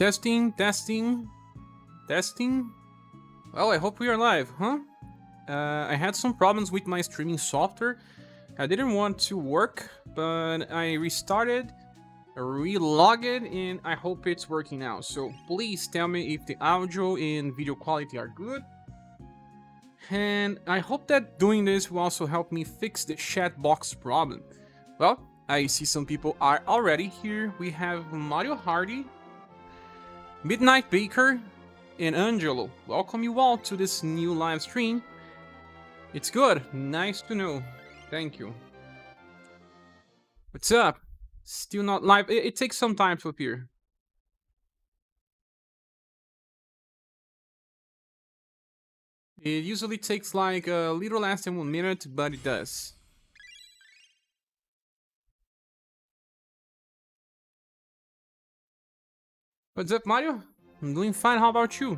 Testing. Well, I hope we are live, huh? I had some problems with my streaming software. I didn't want to work, but I restarted, relogged, and I hope it's working now. So please tell me if the audio and video quality are good. And I hope that doing this will also help me fix the chat box problem. Well, I see some people are already here. We have Mario Hardy, Midnight Baker, and Angelo. Welcome you all to this new live stream. It's good. Nice to know. Thank you. What's up? Still not live. It takes some time to appear. It usually takes like a little less than 1 minute, but it does. What's up, Mario? I'm doing fine. How about you?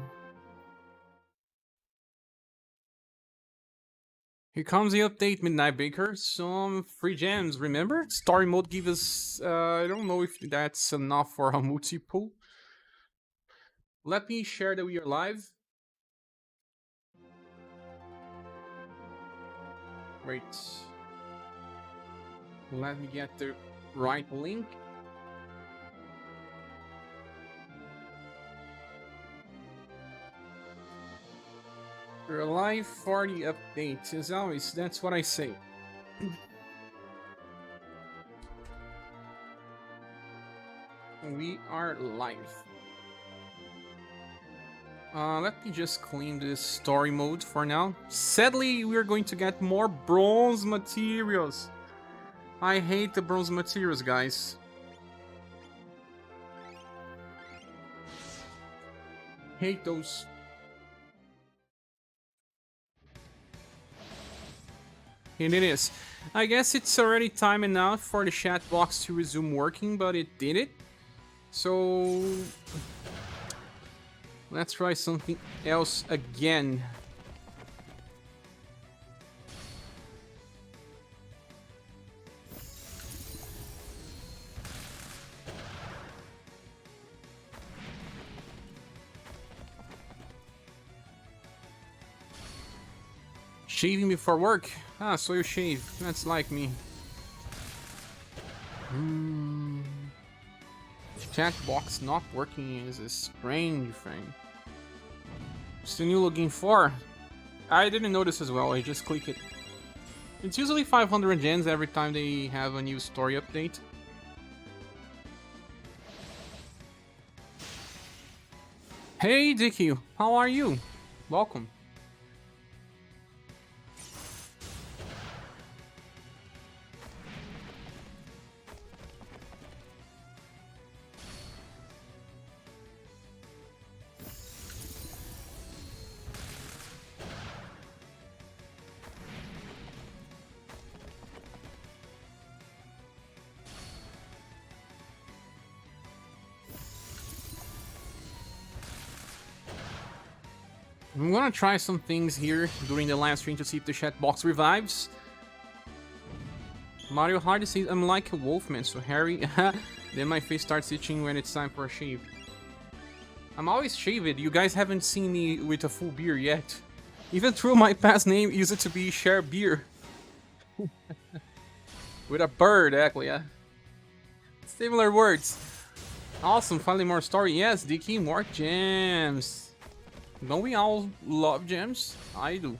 Here comes the update, Midnight Baker. Some free gems, remember? Story mode give us... I don't know if that's enough for a multi-pull. Let me share that we are live. Wait. Let me get the right link. We're live for the update, as always, that's what I say. We are live. Let me just clean this story mode for now. Sadly, we're going to get more bronze materials. I hate the bronze materials, guys. Hate those. And it is. I guess it's already time enough for the chat box to resume working, but it did it. So let's try something else again. Shaving before work? Ah, so you shave. That's like me. Chat box not working is a strange thing. What's the new login for? I didn't notice as well, I just click it. It's usually 500 gens every time they have a new story update. Hey Dickie, how are you? Welcome. I'm gonna try some things here during the live stream to see if the chat box revives. Mario Hardy says I'm like a wolfman, so hairy. Then my face starts itching when it's time for a shave. I'm always shaved. You guys haven't seen me with a full beard yet. Even though my past name used to be ScherBR. With a bird, actually, yeah. Similar words. Awesome, finally more story. Yes, Dickie, more gems. Don't we all love gems? I do.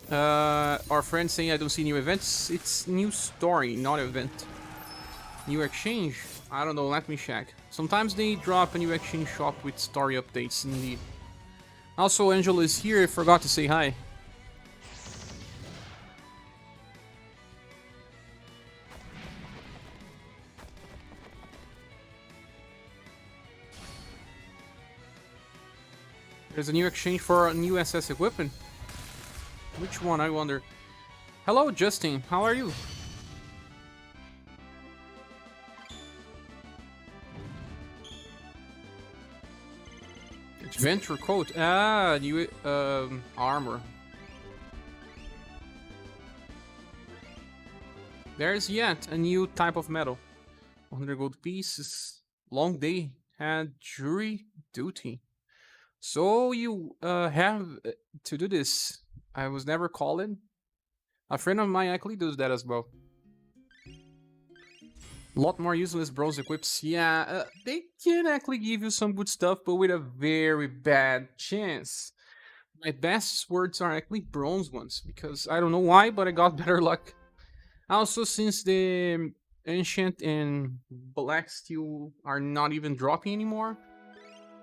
Our friend saying I don't see new events. It's new story, not event. New exchange? I don't know, let me check. Sometimes they drop a new exchange shop with story updates, indeed. Also, Angelo is here, I forgot to say hi. There's a new exchange for a new SS equipment. Which one, I wonder? Hello, Justin. How are you? Adventure coat. Ah, new armor. There's yet a new type of metal. 100 gold pieces. Long day. Had jury duty. So you have to do this. I was never called. A friend of mine actually does that as well. A lot more useless bronze equips. Yeah, they can actually give you some good stuff, but with a very bad chance. My best swords are actually bronze ones, because I don't know why, but I got better luck. Also, since the ancient and black steel are not even dropping anymore,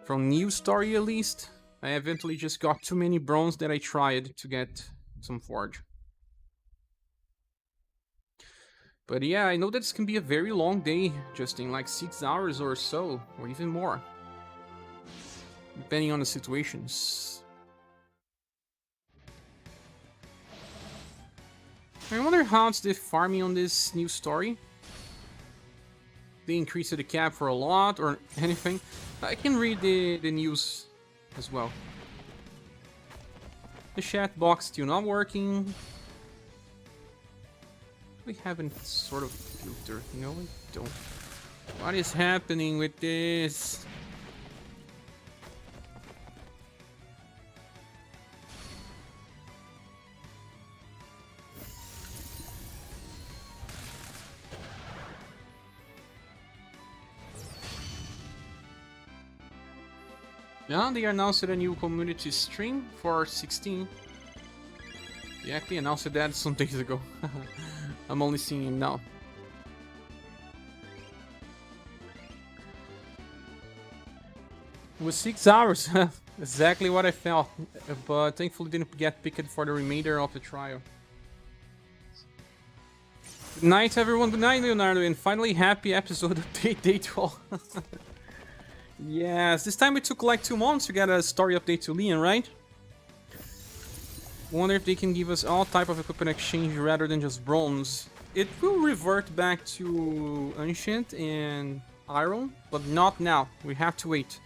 from new story at least, I eventually just got too many bronze that I tried to get some forge. But yeah, I know that this can be a very long day, just in like 6 hours or so, or even more. Depending on the situations. I wonder how it's the farming on this new story. They increased the cap for a lot or anything. I can read the news as well. The chat box still not working. We haven't sort of filtered. No, we don't. What is happening with this? Yeah, they announced a new community stream for 16. They actually announced that some days ago. I'm only seeing it now. It was 6 hours. Exactly what I felt. But thankfully didn't get picked for the remainder of the trial. Good night, everyone. Good night, Leonardo. And finally, happy episode update day 12. Yes, this time it took like 2 months to get a story update to Leon, right? Wonder if they can give us all type of equipment exchange rather than just bronze. It will revert back to ancient and iron, but not now. We have to wait.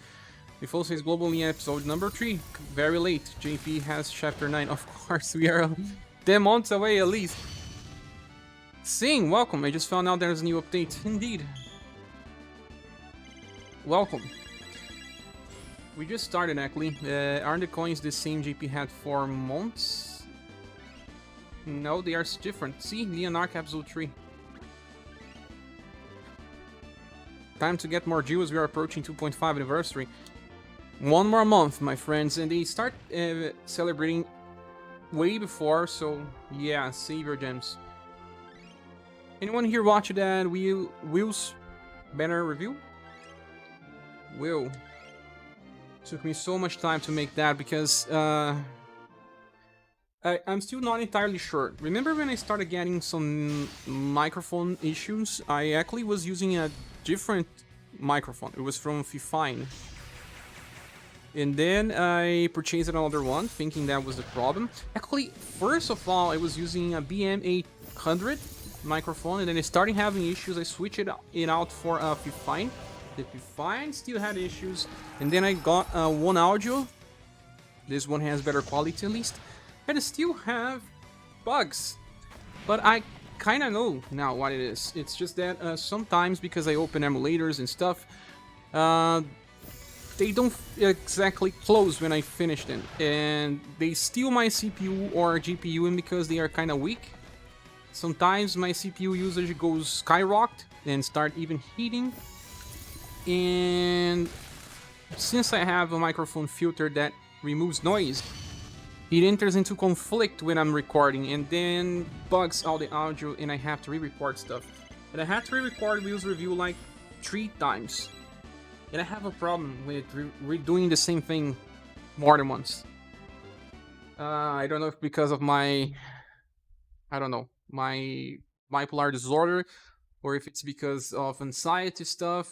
Before says Global Leon episode number 3. Very late. JP has chapter 9. Of course, we are 10 months away at least. Sing, welcome. I just found out there's a new update. Indeed. Welcome. We just started actually. Aren't the coins the same JP had for months? No, they are different. See, Leonarch episode 3. Time to get more jewels. We are approaching 2.5 anniversary. 1 more month, my friends, and they start celebrating way before. So yeah, save your gems. Anyone here watch that Will's banner review? Will. Took me so much time to make that because I'm still not entirely sure. Remember when I started getting some microphone issues? I actually was using a different microphone. It was from Fifine. And then I purchased another one, thinking that was the problem. Actually, first of all, I was using a BM800 microphone, and then I started having issues. I switched it out for a Fifine. The Fifine still had issues, and then I got One Audio. This one has better quality at least, and I still have bugs. But I kind of know now what it is. It's just that sometimes, because I open emulators and stuff, they don't exactly close when I finish them, and they steal my CPU or GPU, and because they are kind of weak, sometimes my CPU usage goes skyrocket and start even heating. And since I have a microphone filter that removes noise, it enters into conflict when I'm recording and then bugs all the audio, and I have to re-record stuff. And I have to re-record Will's review like 3 times. And I have a problem with redoing the same thing more than once. I don't know if because of my bipolar disorder, or if it's because of anxiety stuff.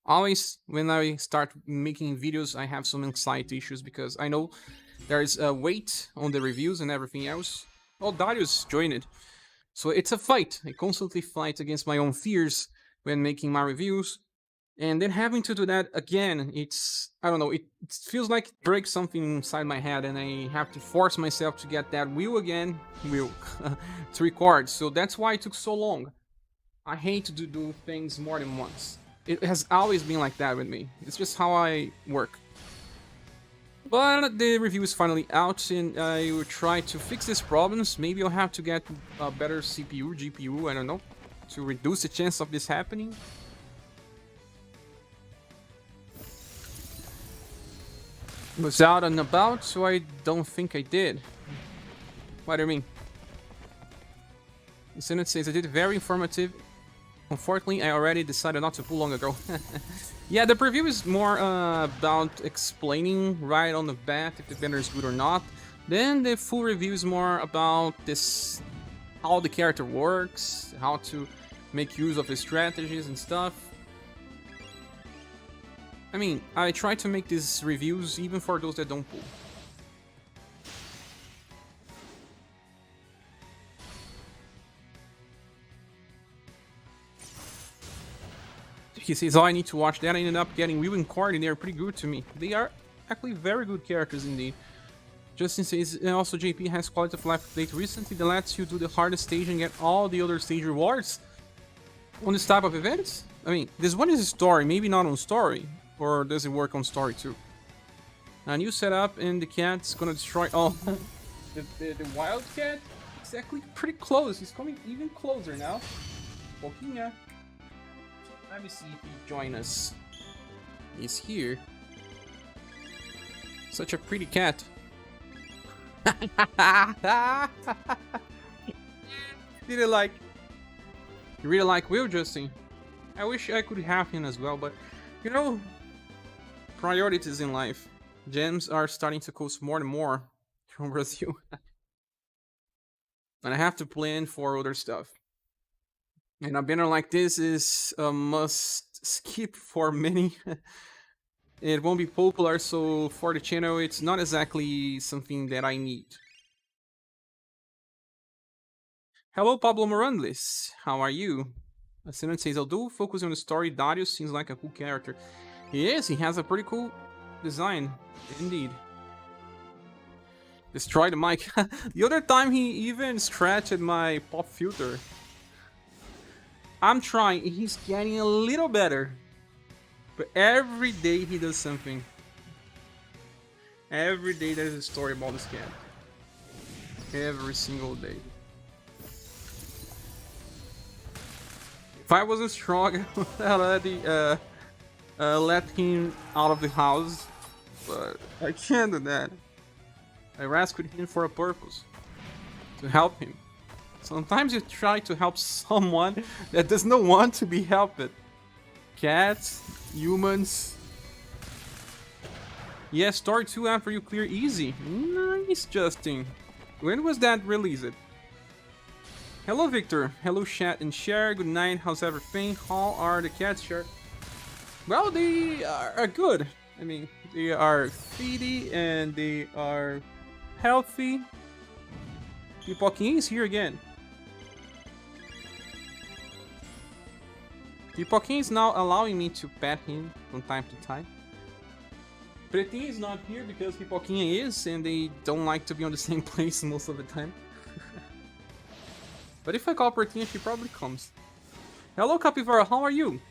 Always, when I start making videos, I have some anxiety issues because I know there is a weight on the reviews and everything else. Oh, Darius joined. So it's a fight. I constantly fight against my own fears when making my reviews. And then having to do that again, it's, I don't know, it feels like it breaks something inside my head, and I have to force myself to get that wheel again, to record. So that's why it took so long. I hate to do things more than once. It has always been like that with me. It's just how I work. But the review is finally out, and I will try to fix these problems. Maybe I'll have to get a better CPU, GPU, I don't know, to reduce the chance of this happening. Was out and about, so I don't think I did. What do you mean? The Senate says I did very informative. Unfortunately, I already decided not to pull long ago. Yeah, the preview is more about explaining right on the bat if the banner is good or not. Then the full review is more about this, how the character works, how to make use of his strategies and stuff. I mean, I try to make these reviews even for those that don't pull. He says, oh, I need to watch that. I ended up getting Will and Cord, and they're pretty good to me. They are actually very good characters indeed. Justin says, and also JP has quality of life update recently that lets you do the hardest stage and get all the other stage rewards on this type of events. I mean, this one is a story, maybe not on story. Or does it work on story too? A new setup, and the cat's gonna destroy all. the wild cat? Exactly, pretty close. He's coming even closer now. Pouquinho. Let me see if he joins us. He's here. Such a pretty cat. You really like Will, Justin? I wish I could have him as well, but you know, priorities in life. Gems are starting to cost more and more from Brazil. And I have to plan for other stuff. And a banner like this is a must skip for many. It won't be popular, so for the channel it's not exactly something that I need. Hello Pablo Morandlis, how are you? Ascendant says, although focusing on the story, Darius seems like a cool character. He is, he has a pretty cool design, indeed. Destroy the mic. The other time he even scratched my pop filter. I'm trying, he's getting a little better. But every day he does something. Every day there's a story about this cat. Every single day. If I wasn't strong, I would already let him out of the house. But I can't do that. I rescued him for a purpose. To help him. Sometimes you try to help someone that does not want to be helped. Cats, humans. Yes, story 2 after you clear easy. Nice, Justin. When was that released? Hello, Victor. Hello, chat and share. Good night. How's everything? How are the cats, share? Well, they are good. I mean, they are feedy and they are healthy. Pipoquinha is here again. Pipoquinha is now allowing me to pet him from time to time. Pretinha is not here because Pipoquinha is, and they don't like to be on the same place most of the time. But if I call Pretinha, she probably comes. Hello, Capivara, how are you?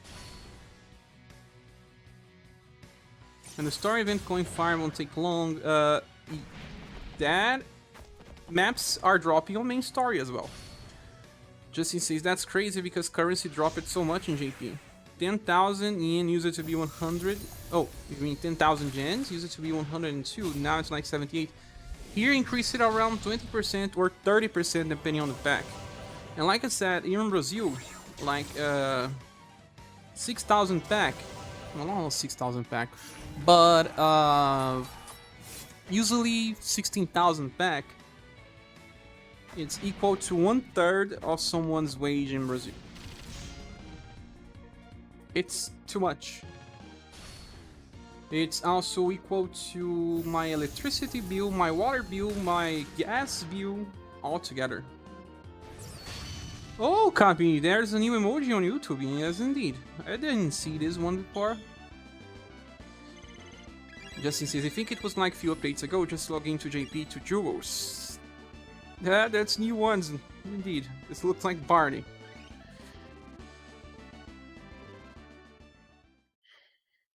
And the story event going fire won't take long. That maps are dropping on main story as well. Justin says that's crazy because currency dropped so much in JP. 10,000 yen used to be 100. Oh, you mean 10,000 gens used to be 102. Now it's like 78. Here increase it around 20% or 30% depending on the pack. And like I said, here in Brazil, like 6,000 pack. Well, not 6,000 pack, but usually 16,000 pack. It's equal to 1/3 of someone's wage in Brazil. It's too much. It's also equal to my electricity bill, my water bill, my gas bill, all together. Oh, copy, there's a new emoji on YouTube. Yes, indeed. I didn't see this one before. Justin says, I think it was like a few updates ago, just log into JP to Jewels. Yeah, that's new ones, indeed. This looks like Barney.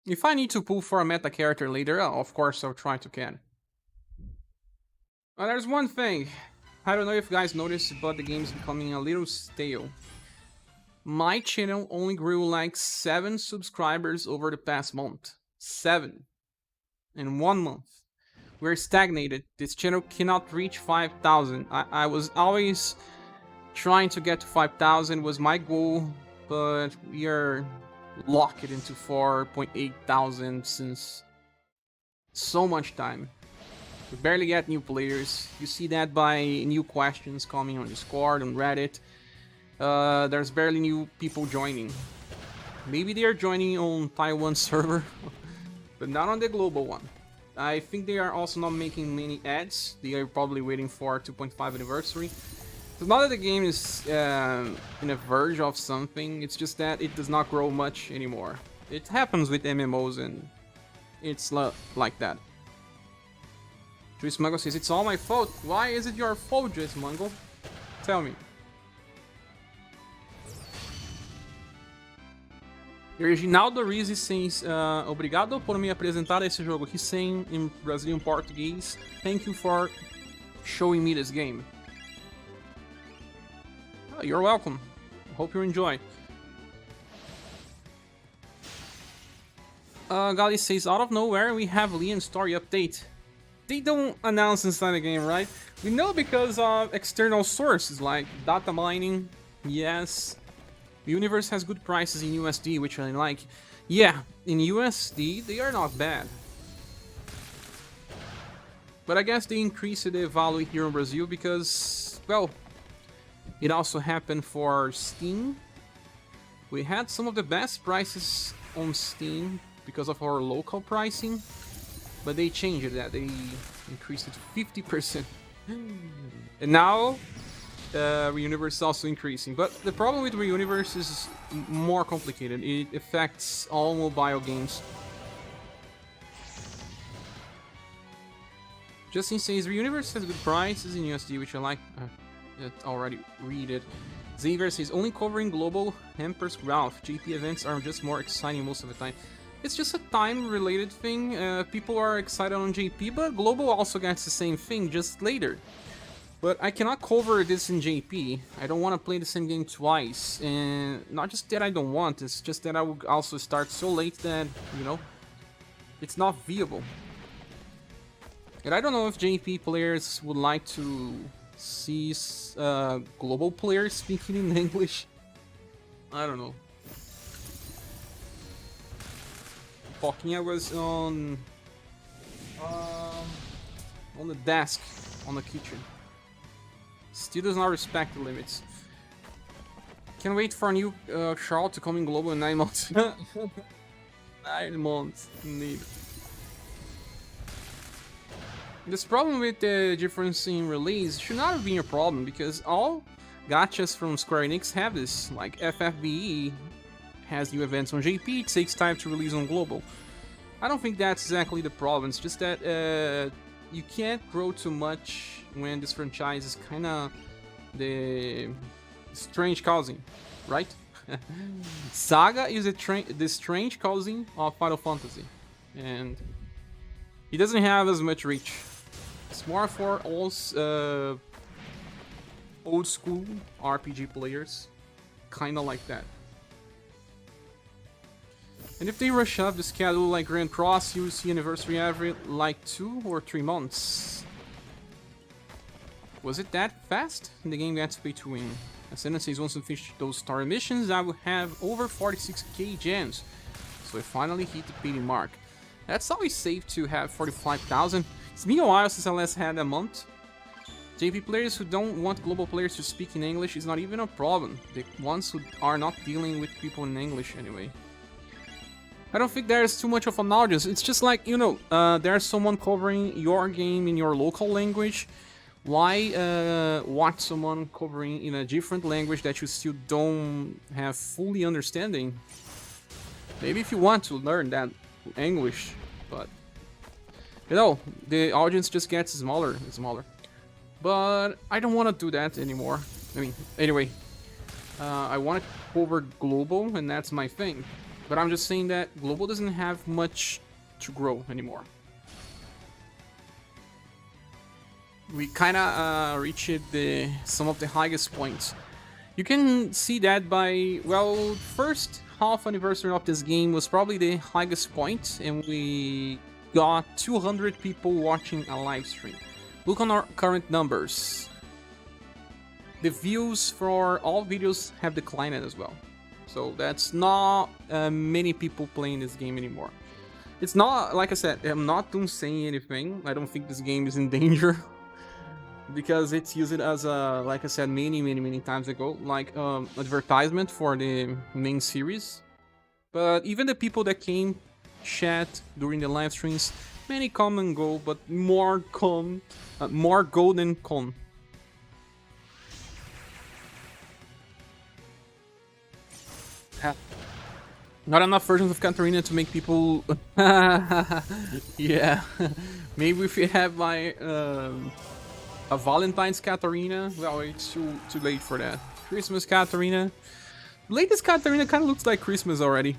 If I need to pull for a meta character later, of course I'll try to can. Well, there's one thing. I don't know if you guys noticed, but the game's becoming a little stale. My channel only grew like 7 subscribers over the past month. 7. In 1 month. We're stagnated. This channel cannot reach 5,000. I was always trying to get to 5,000 was my goal, but we are locked into 4,800 since so much time. We barely get new players. You see that by new questions coming on Discord, on Reddit. There's barely new people joining. Maybe they are joining on Taiwan server, but not on the global one. I think they are also not making many ads. They are probably waiting for 2.5 anniversary. So now that the game is in a verge of something, it's just that it does not grow much anymore. It happens with MMOs and it's like that. Juice Mungo says, it's all my fault. Why is it your fault, Juice Mungo? Tell me. Reginaldo Rizzi says, obrigado por me apresentar esse jogo. He's saying in Brazilian Portuguese, thank you for showing me this game. Oh, you're welcome. Hope you enjoy. Gali says, out of nowhere we have Leon's story update. They don't announce inside the game, right? We know because of external sources like data mining. Yes. UniverSe has good prices in USD, which I like. Yeah, in USD they are not bad. But I guess they increased the value here in Brazil because, well, it also happened for Steam. We had some of the best prices on Steam because of our local pricing. But they changed that, they increased it 50%. And now, UniverSe is also increasing. But the problem with UniverSe is more complicated. It affects all mobile games. Justin says, UniverSe has good prices in USD, which I like. Already read it. Xavier says, only covering global hampers growth. GP events are just more exciting most of the time. It's just a time-related thing. People are excited on JP, but Global also gets the same thing, just later. But I cannot cover this in JP. I don't want to play the same game twice. And not just that I don't want, it's just that I would also start so late that, you know, it's not viable. And I don't know if JP players would like to see Global players speaking in English. I don't know. Poquinha was on the desk, on the kitchen. Still does not respect the limits. Can't wait for a new Charles to come in global in 9 months. 9 months, indeed. This problem with the difference in release should not have been a problem because all gachas from Square Enix have this, like FFBE. Has new events on JP, it takes time to release on global. I don't think that's exactly the problem, it's just that you can't grow too much when this franchise is kinda the strange cousin, right? SaGa is the strange cousin of Final Fantasy, and he doesn't have as much reach. It's more for all old school RPG players, kinda like that. And if they rush up the schedule like Grand Cross, you'll see anniversary every like 2 or 3 months. Was it that fast? The game gets pay to win. Ascendant says once I finish those star missions, I will have over 46k gems. So I finally hit the beating mark. That's always safe to have 45,000. It's been a while since I last had a month. JP players who don't want global players to speak in English is not even a problem. The ones who are not dealing with people in English anyway. I don't think there's too much of an audience. It's just like, you know, there's someone covering your game in your local language. Why watch someone covering in a different language that you still don't have fully understanding? Maybe if you want to learn that English, but you know, the audience just gets smaller and smaller. But I don't want to do that anymore. I mean, anyway, I want to cover global, and that's my thing. But I'm just saying that global doesn't have much to grow anymore. We kind of reached some of the highest points. You can see that by, well, first half anniversary of this game was probably the highest point, and we got 200 people watching a live stream. Look on our current numbers. The views for all videos have declined as well. So that's not many people playing this game anymore. It's not, like I said, I'm not saying anything. I don't think this game is in danger. Because it's used as a, like I said many times ago, like advertisement for the main series. But even the people that came chat during the live streams, many come and go, but more go than come. Not enough versions of Katarina to make people. Yeah, maybe if you have my a Valentine's Katarina, well, it's too late for that. Christmas Katarina. Latest Katarina kind of looks like Christmas already.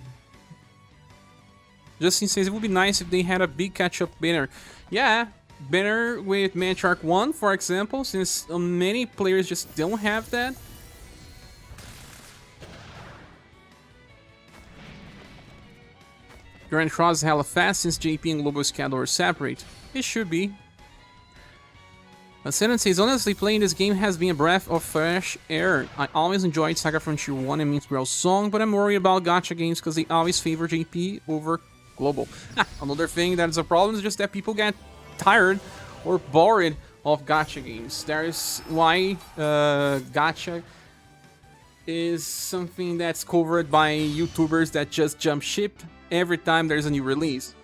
Justin says it would be nice if they had a big catch-up banner. Yeah, banner with Matriarch 1, for example, since many players just don't have that. Grand Cross is hella fast since JP and Global Schedule are separate. It should be. Ascendant says, honestly, playing this game has been a breath of fresh air. I always enjoyed SaGa Frontier 1 and Minstrel's Song, but I'm worried about gacha games because they always favor JP over Global. Another thing that is a problem is just that people get tired or bored of gacha games. That is why gacha is something that's covered by YouTubers that just jump ship every time there's a new release.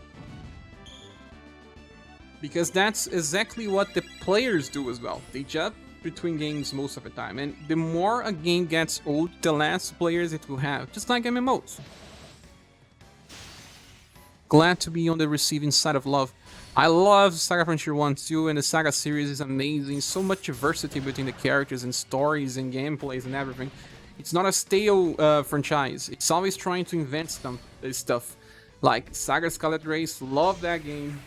Because that's exactly what the players do as well. They jump between games most of the time. And the more a game gets old, the less players it will have. Just like MMOs. Glad to be on the receiving side of love. I love SaGa Frontier 1 too, and the SaGa series is amazing. So much diversity between the characters and stories and gameplays and everything. It's not a stale franchise. It's always trying to invent stuff. Like SaGa Scarlet Race, love that game.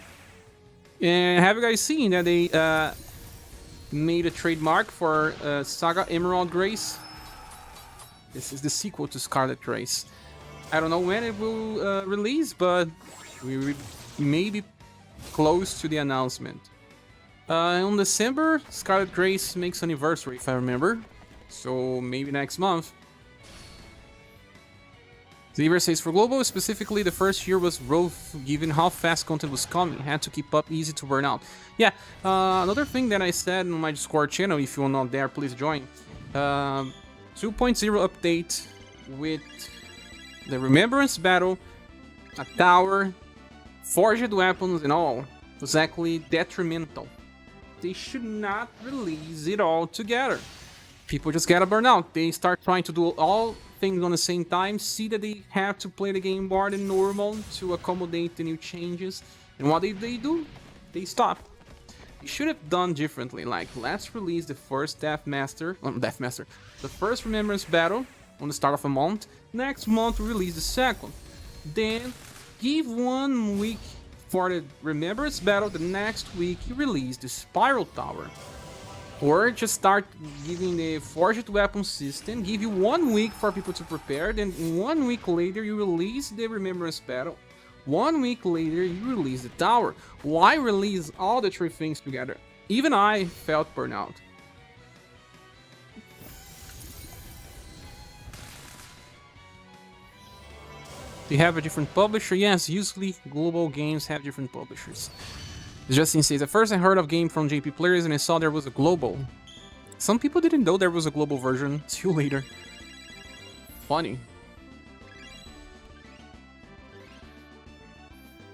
And have you guys seen that they made a trademark for SaGa Emerald Grace? This is the sequel to Scarlet Race. I don't know when it will release, but we may be close to the announcement. In December, Scarlet Grace makes anniversary, if I remember. So maybe next month. UniverSe says for global, specifically the first year was rough given how fast content was coming. Had to keep up, easy to burn out. Yeah, another thing that I said on my Discord channel, if you're not there, please join. 2.0 update with the Remembrance Battle, a tower, forged weapons and all was actually detrimental. They should not release it all together. People just gotta burn out. They start trying to do all things on the same time, see that they have to play the game more than normal to accommodate the new changes, and what did they do? They stop. They should have done differently, like let's release the first the first Remembrance Battle on the start of a month, next month release the second, then give 1 week for the Remembrance Battle, the next week you release the Spiral Tower. Or just start giving the forged weapon system, give you 1 week for people to prepare, then 1 week later you release the Remembrance Battle. 1 week later you release the tower. Why release all the 3 things together? Even I felt burnout. They have a different publisher? Yes, usually global games have different publishers. Justin says, at first I heard of game from JP players and I saw there was a global. Some people didn't know there was a global version till later. Funny.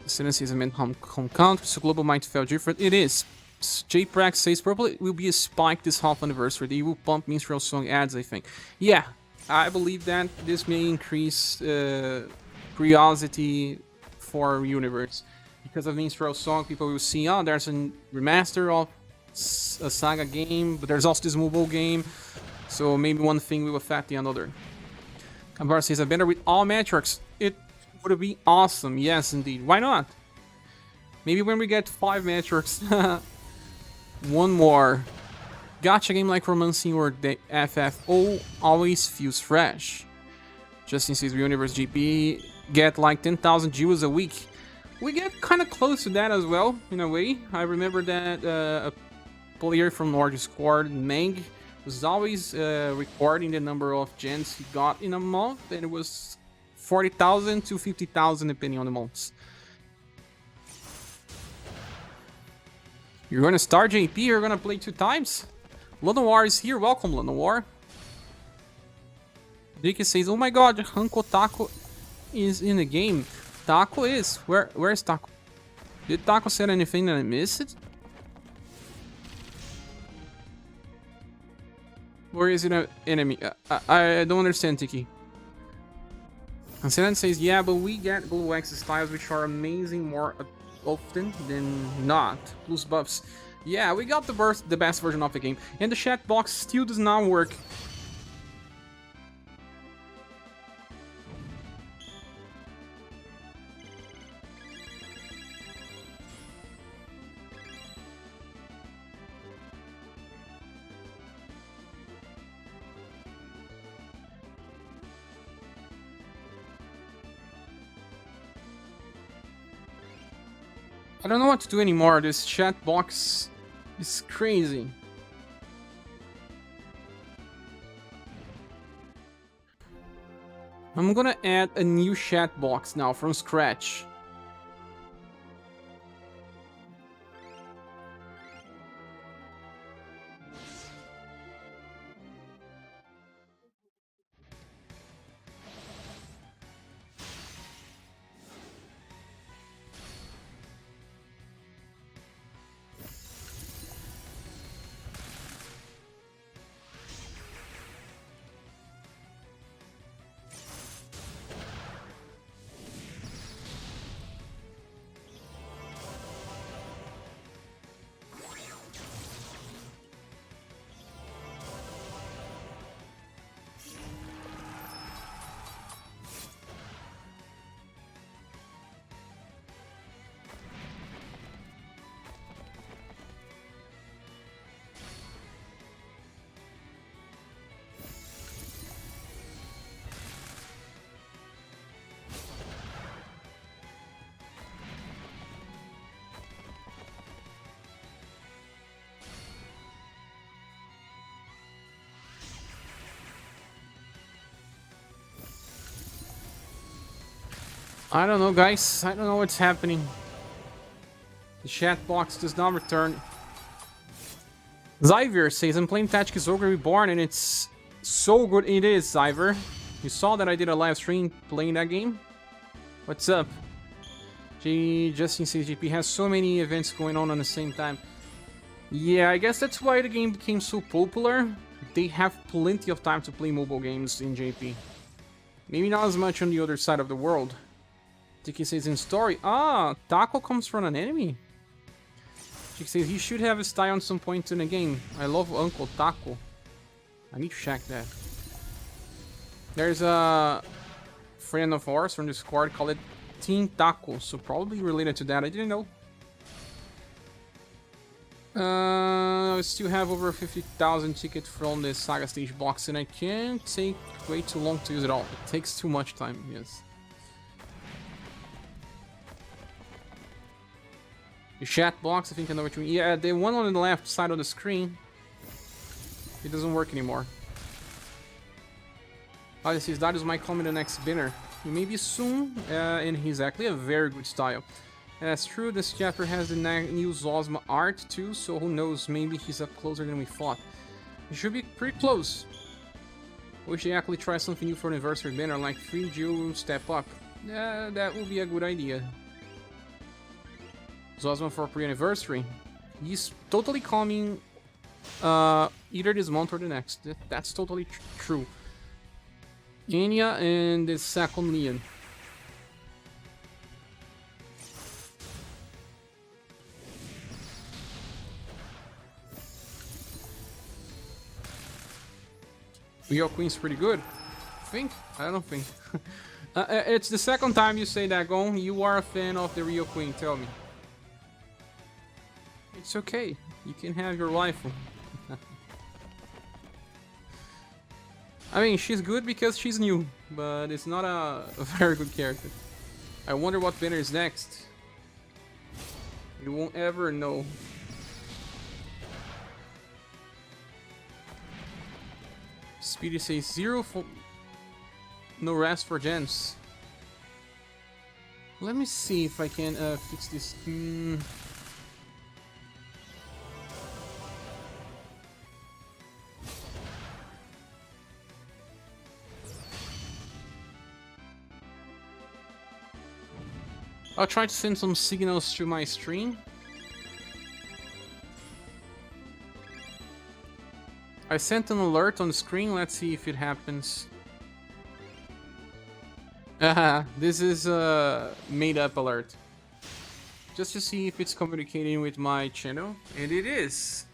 Ascendant says I meant home country, so global might feel different. It is. JPrax says probably will be a spike this half anniversary. They will pump minstrel song ads, I think. Yeah, I believe that this may increase curiosity for UniverSe. Because of minstrel song, people will see, oh, there's a remaster of a SaGa game, but there's also this mobile game. So maybe one thing will affect the another. Kambar says a banner with all metrics. It would be awesome. Yes, indeed. Why not? Maybe when we get 5 metrics. One more. Gacha game like Romancing or the FFO always feels fresh. Justin says UniverSe GP get like 10,000 G's a week. We get kind of close to that as well, in a way. I remember that a player from our Discord, Meng, was always recording the number of gens he got in a month, and it was 40,000 to 50,000 depending on the months. You're gonna start JP, you're gonna play 2 times? Lenoir is here, welcome Lenoir. Dicky says, oh my god, Hanko Taco is in the game. Taco is? Where's Taco? Did Taco say anything that I missed? Or is it an enemy? I don't understand, Tiki. And Senan says, yeah, but we get Blue X styles which are amazing more often than not. Plus buffs. Yeah, we got the best version of the game. And the chat box still does not work. I don't know what to do anymore. This chat box is crazy. I'm gonna add a new chat box now from scratch. I don't know, guys. I don't know what's happening. The chat box does not return. Zyver says, I'm playing Tactics Ogre Reborn and it's so good. It is, Zyver. You saw that I did a live stream playing that game? What's up? Justin says GP has so many events going on the same time. Yeah, I guess that's why the game became so popular. They have plenty of time to play mobile games in JP. Maybe not as much on the other side of the world. Tiki says in story, Taco comes from an enemy. She says he should have a style on some point in the game. I love Uncle Taco. I need to check that. There's a friend of ours from Discord called it Team Taco, so probably related to that. I didn't know. I still have over 50,000 tickets from the SaGa stage box, and I can't take way too long to use it all. It takes too much time, yes. The chat box, I think I know what you mean. Yeah, the one on the left side of the screen. It doesn't work anymore. Oh, this is Darius might come in the next banner. Maybe soon, and he's actually a very good style. And that's true, this chapter has the new Zosma art too, so who knows, maybe he's up closer than we thought. He should be pretty close. Wish they actually try something new for an anniversary banner, like 3 Jewel Step Up. That would be a good idea. Zosma for pre-anniversary. He's totally coming either this month or the next. That's totally true. Enya and the second Leon. Rio Queen's pretty good. Think? I don't think. It's the second time you say that, Gon. You are a fan of the Rio Queen, tell me. It's okay. You can have your waifu. I mean, she's good because she's new, but it's not a very good character. I wonder what banner is next. You won't ever know. Speedy says 0 for no rest for gems. Let me see if I can fix this. I'll try to send some signals to my stream. I sent an alert on the screen. Let's see if it happens. This is a made-up alert. Just to see if it's communicating with my channel. And it is.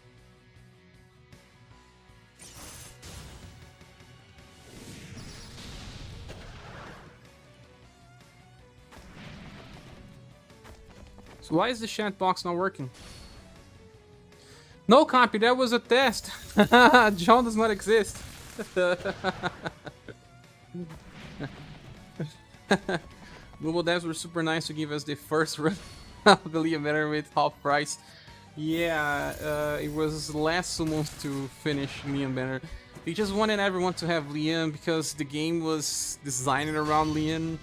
So why is the chat box not working? No, copy, that was a test. John does not exist. Global devs were super nice to give us the first run of the Liam banner with half price. Yeah, it was last month to finish Liam banner. They just wanted everyone to have Liam because the game was designed around Liam.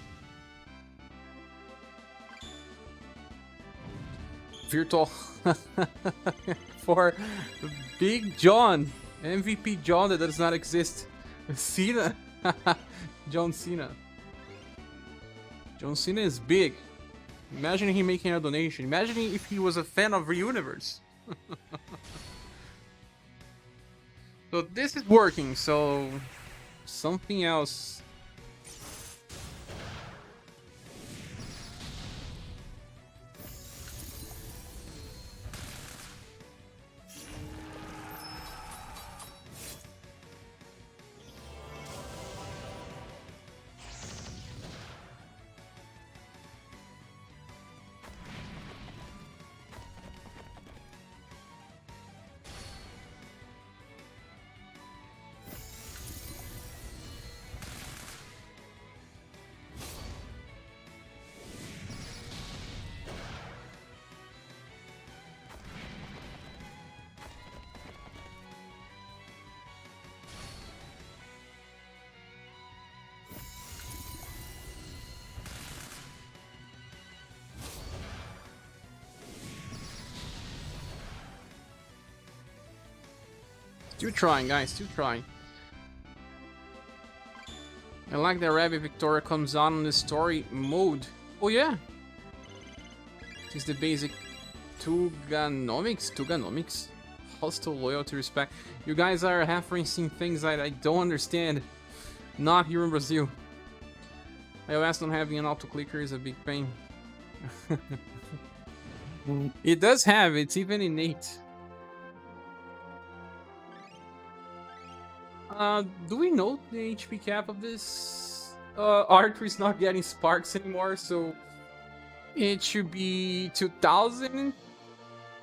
Virtual for Big John, MVP John that does not exist. Cena, John Cena. John Cena is big. Imagine him making a donation. Imagine if he was a fan of UniverSe. So this is working. So something else. Still trying, guys, still trying. I like that Rabbit Victoria comes on the story mode. Oh yeah! It's the basic Tuganomics? Hostile loyalty, respect. You guys are referencing things that I don't understand. Not here in Brazil. iOS not having an auto-clicker is a big pain. It does have, it's even innate. Do we know the HP cap of this? Arthur is not getting sparks anymore, so it should be 2000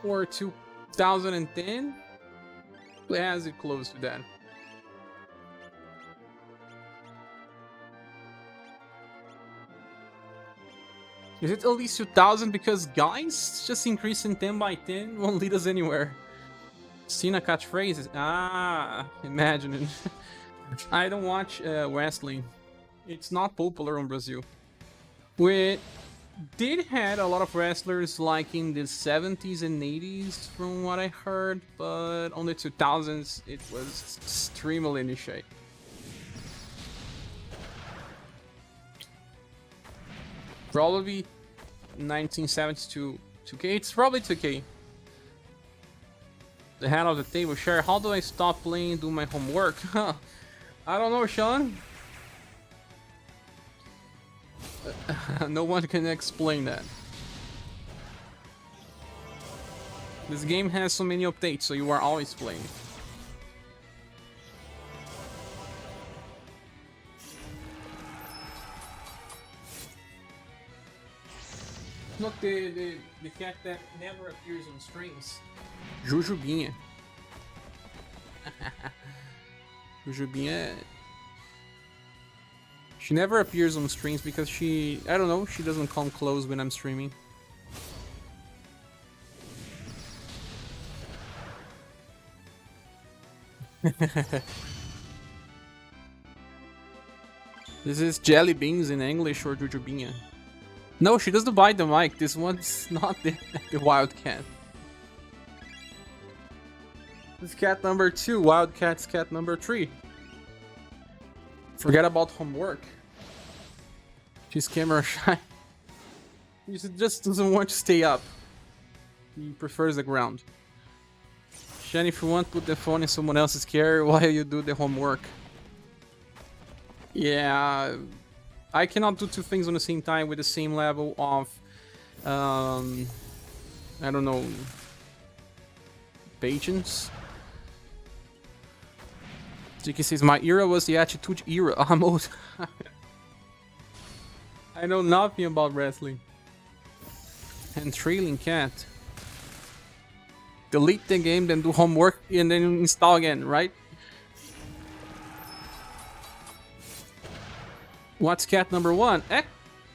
or 2010. It has it close to that. Is it at least 2000? Because guys, just increasing 10 by 10 won't lead us anywhere. Cena catchphrases? Ah, imagine it. I don't watch wrestling. It's not popular in Brazil. We did had a lot of wrestlers like in the 70s and 80s from what I heard, but on the 2000s it was extremely niche. Probably 1972 2K. It's probably 2K. the head of the table. Share, how do I stop playing and do my homework? I don't know, Sean. No one can explain that. This game has so many updates, so you are always playing. Look, the cat that never appears on streams. Jujubinha. Jujubinha. She never appears on streams because she... I don't know, she doesn't come close when I'm streaming. This is jelly beans in English or Jujubinha. No, she doesn't bite the mic. This one's not the wildcat. This is cat number 2. Wildcat's cat number 3. Forget about homework. She's camera shy. He just doesn't want to stay up. He prefers the ground. Shen, if you want, put the phone in someone else's care while you do the homework. Yeah, I cannot do 2 things on the same time with the same level of, I don't know, patience. Jiki says, my era was the Attitude Era. I'm old. I know nothing about wrestling. And trailing cat. Delete the game, then do homework, and then install again, right? What's cat number 1?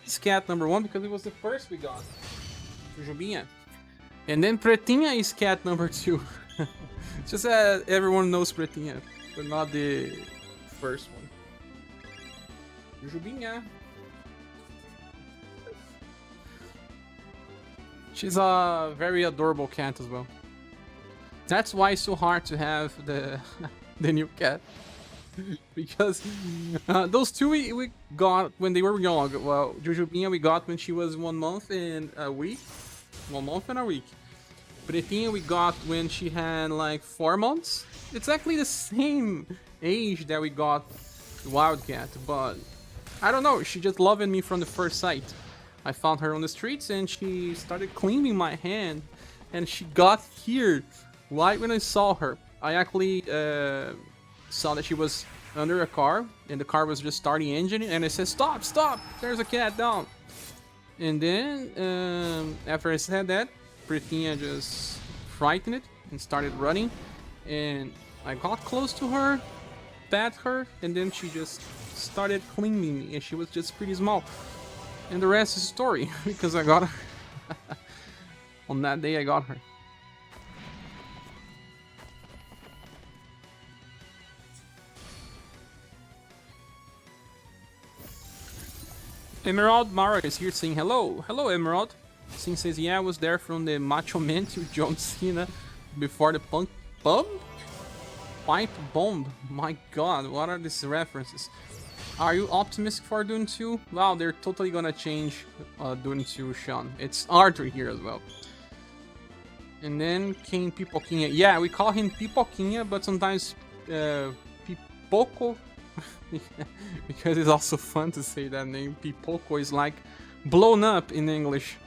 It's cat number 1 because it was the first we got. Jujubinha. And then Pretinha is cat number 2. Just everyone knows Pretinha, but not the first one. Jujubinha. She's a very adorable cat as well. That's why it's so hard to have the new cat. Because those 2 we got when they were young. Well, Jujubinha we got when she was 1 month and a week. 1 month and a week. Pretinha we got when she had like 4 months. It's actually the same age that we got Wildcat, but I don't know, she just loved me from the first sight. I found her on the streets and she started cleaning my hand, and she got here right when I saw her. I actually saw that she was under a car and the car was just starting engine, and I said, stop, stop, there's a cat down. And then after I said that, Pretinha just frightened it and started running, and I got close to her, pat her, and then she just started cleaning me, and she was just pretty small. And the rest is story, because I got her. On that day I got her. Emerald Mara is here saying hello. Hello, Emerald. Singh says, yeah, I was there from the Macho Man to John Cena before the Punk Bomb? Pipe Bomb. My god, what are these references? Are you optimistic for Dune 2? Wow, they're totally gonna change Dune 2, Sean. It's Arthur here as well. And then came Pipoquinha. Yeah, we call him Pipoquinha, but sometimes Pipoco. Because it's also fun to say that name. Pipoco is like blown up in English.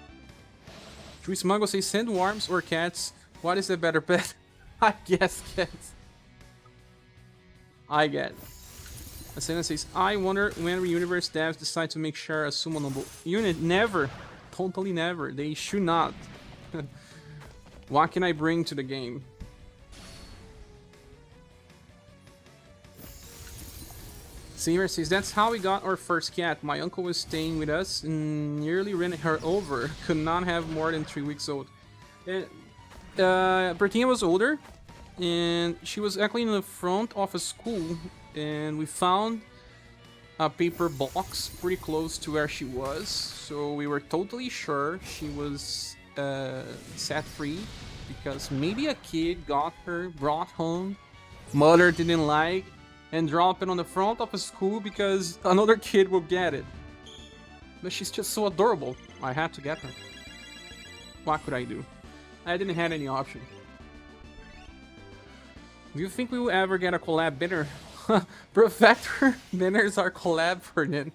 Juice Mango says, sandworms or cats? What is the better pet? I guess cats. I get. Asena says, I wonder when UniverSe devs decide to make sure a summonable unit. Never. Totally never. They should not. What can I bring to the game? Singer says, that's how we got our first cat. My uncle was staying with us and nearly ran her over. Could not have more than 3 weeks old. Pretinha was older, and she was actually in the front of a school, and we found a paper box pretty close to where she was, so we were totally sure she was set free, because maybe a kid got her, brought home, mother didn't like, and drop it on the front of a school because another kid will get it. But she's just so adorable. I had to get her. What could I do? I didn't have any option. Do you think we will ever get a collab banner? Protector banners are collab for then.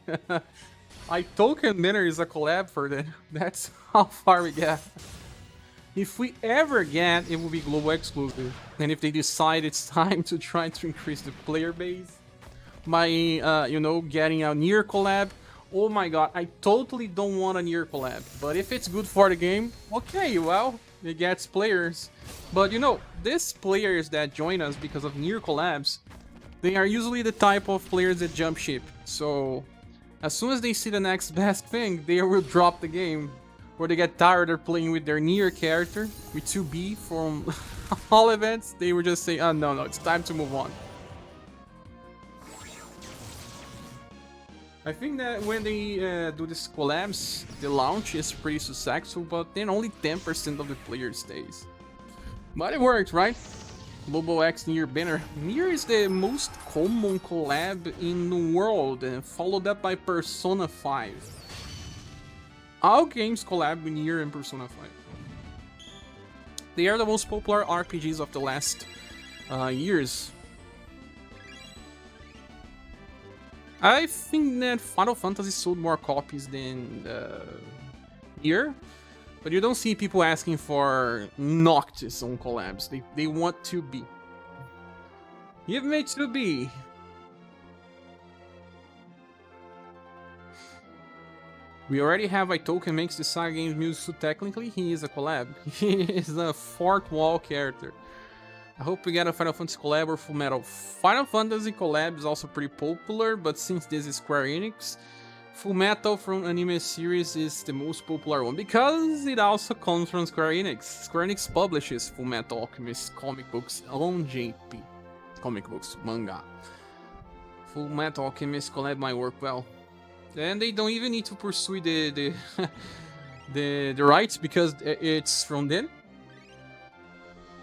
I token banner is a collab for then. That's how far we get. If we ever get, it will be global exclusive. And if they decide it's time to try to increase the player base by, you know, getting a near collab, oh my god, I totally don't want a near collab. But if it's good for the game, okay, well, it gets players. But you know, these players that join us because of near collabs, they are usually the type of players that jump ship. So as soon as they see the next best thing, they will drop the game. Or they get tired of playing with their near character, with 2B from all events, they will just say, oh no, it's time to move on. I think that when they do these collabs, the launch is pretty successful, but then only 10% of the player stays. But it works, right? Global X Nier banner. Nier is the most common collab in the world, followed up by Persona 5. All games collab with Nier and Persona 5. They are the most popular RPGs of the last years. I think that Final Fantasy sold more copies than Nier, but you don't see people asking for Noctis on collabs. They want to be. Give me to be. We already have Itoken makes the SaGa games music, so technically he is a collab. He is a fourth wall character. I hope we get a Final Fantasy collab or Fullmetal. Final Fantasy collab is also pretty popular, but since this is Square Enix, Fullmetal from anime series is the most popular one because it also comes from Square Enix. Square Enix publishes Fullmetal Alchemist comic books on JP. Comic books, manga. Fullmetal Alchemist collab might work well. And they don't even need to pursue the rights because it's from them.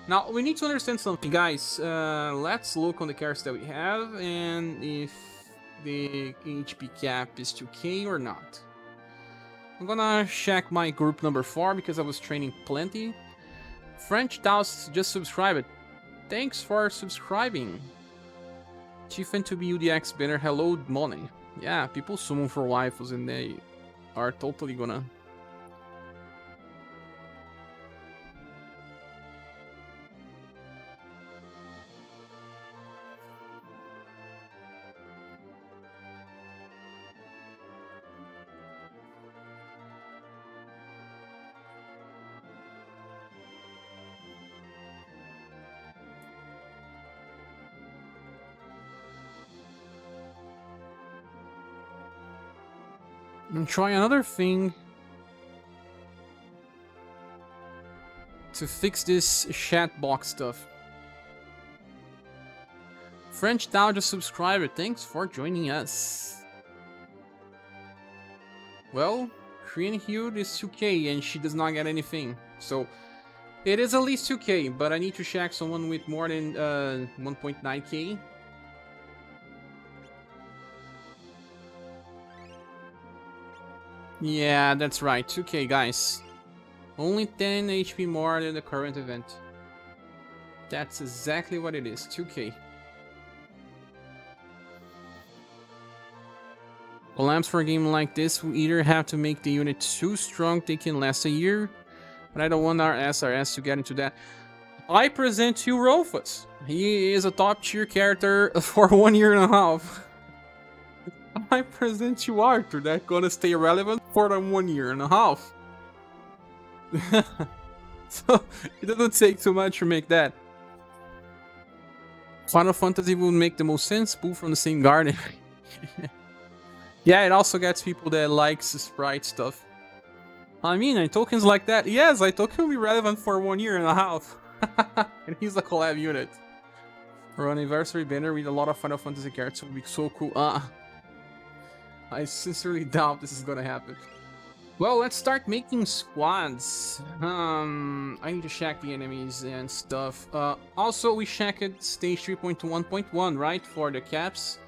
Now we need to understand something, guys. Let's look on the characters that we have and if the HP cap is 2k or not. I'm gonna check my group number 4 because I was training plenty. French Taos just subscribed. Thanks for subscribing. Chiefin to be UDX banner. Hello, money. Yeah, people summon for waifus and they are totally gonna... And try another thing to fix this chat box stuff. French Tao just subscribed. Thanks for joining us. Well, Korean Hugh is 2k and she does not get anything. So it is at least 2k, but I need to check someone with more than 1.9k. Yeah, that's right, 2k guys. Only 10 HP more than the current event. That's exactly what it is, 2k. Collabs for a game like this will either have to make the unit too strong they can last a year, but I don't want our SRS to get into that. I present to you Rofus. He is a top tier character for 1 year and a half. I present you Arthur, that's gonna stay relevant for the 1 year and a half. So, it doesn't take too much to make that. Final Fantasy would make the most sense, pull from the same garden. Yeah, it also gets people that likes sprite stuff. I mean, tokens like that, yes, token will be relevant for 1 year and a half. And he's a collab unit. For an anniversary banner with a lot of Final Fantasy characters would be so cool. I sincerely doubt this is gonna happen. Well, let's start making squads. I need to check the enemies and stuff. Also, we checked stage 3.1.1, right, for the caps.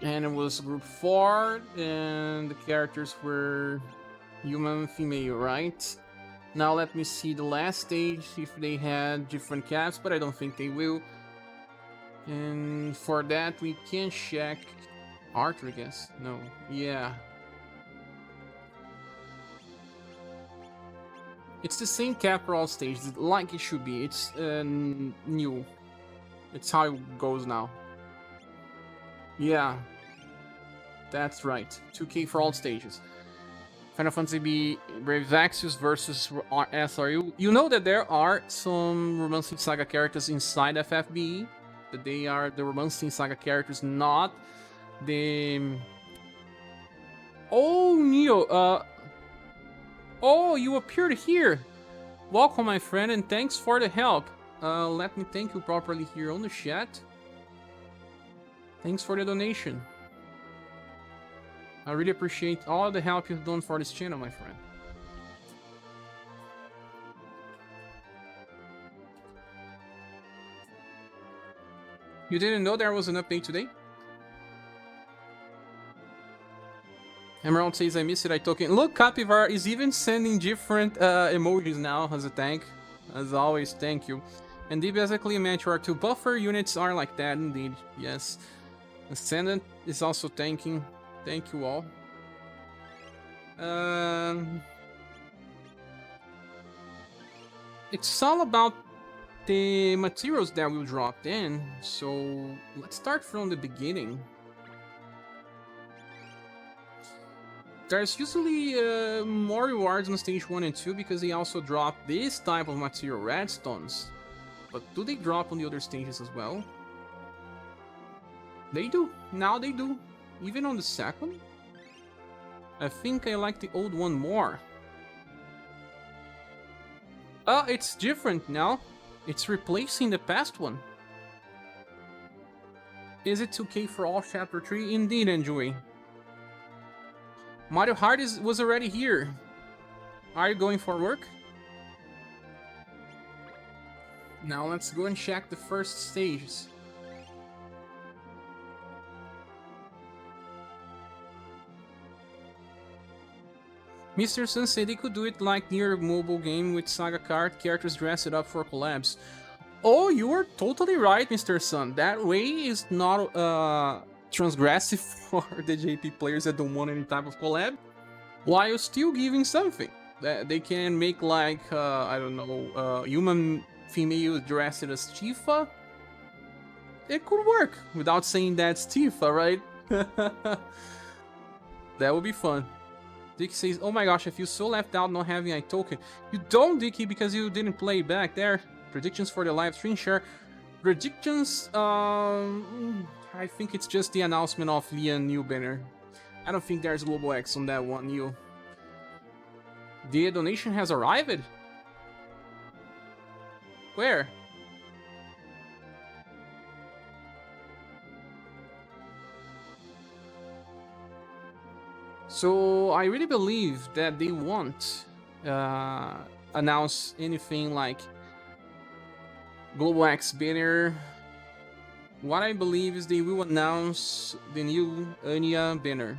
And it was group 4, and the characters were human, female, right? Now let me see the last stage, if they had different caps, but I don't think they will. And for that, we can check Arthur, I guess. No, yeah. It's the same cap for all stages, like it should be. It's new. It's how it goes now. Yeah, that's right. 2K for all stages. Final Fantasy B Brave Exvius versus SRU. You know that there are some Romancing Saga characters inside FFBE, that they are the Romancing Saga characters, not the... Oh, Neo, oh, you appeared here! Welcome, my friend, and thanks for the help. Let me thank you properly here on the chat. Thanks for the donation. I really appreciate all the help you've done for this channel, my friend. You didn't know there was an update today? Emerald says, I miss it, I token. Look, Capivara is even sending different emojis now as a thank. As always, thank you. And they basically match our two buffer units are like that, indeed. Yes. Ascendant is also thanking. Thank you all. It's all about the materials that we dropped in. So let's start from the beginning. There's usually more rewards on stage 1 and 2 because they also drop this type of material, redstones. But do they drop on the other stages as well? They do. Now they do. Even on the second? I think I like the old one more. Oh, it's different now. It's replacing the past one. Is it 2K for all chapter 3? Indeed, Enjoy. Mario Kart was already here. Are you going for work? Now let's go and check the first stages. Mr. Sun said they could do it like near a mobile game with SaGa card, characters dress it up for collabs. Oh, you are totally right, Mr. Sun. That way is not transgressive for the JP players that don't want any type of collab, while still giving something. They can make like, I don't know, human female dressed as Tifa. It could work without saying that's Tifa, right? That would be fun. Dick says, oh my gosh, I feel so left out not having a token. You don't, Dicky, because you didn't play back there. Predictions for the live stream share. Predictions, I think it's just the announcement of Leon new banner. I don't think there's Global X on that one, Neil. The donation has arrived? Where? So I really believe that they won't announce anything like Global X banner. What I believe is they will announce the new Anya banner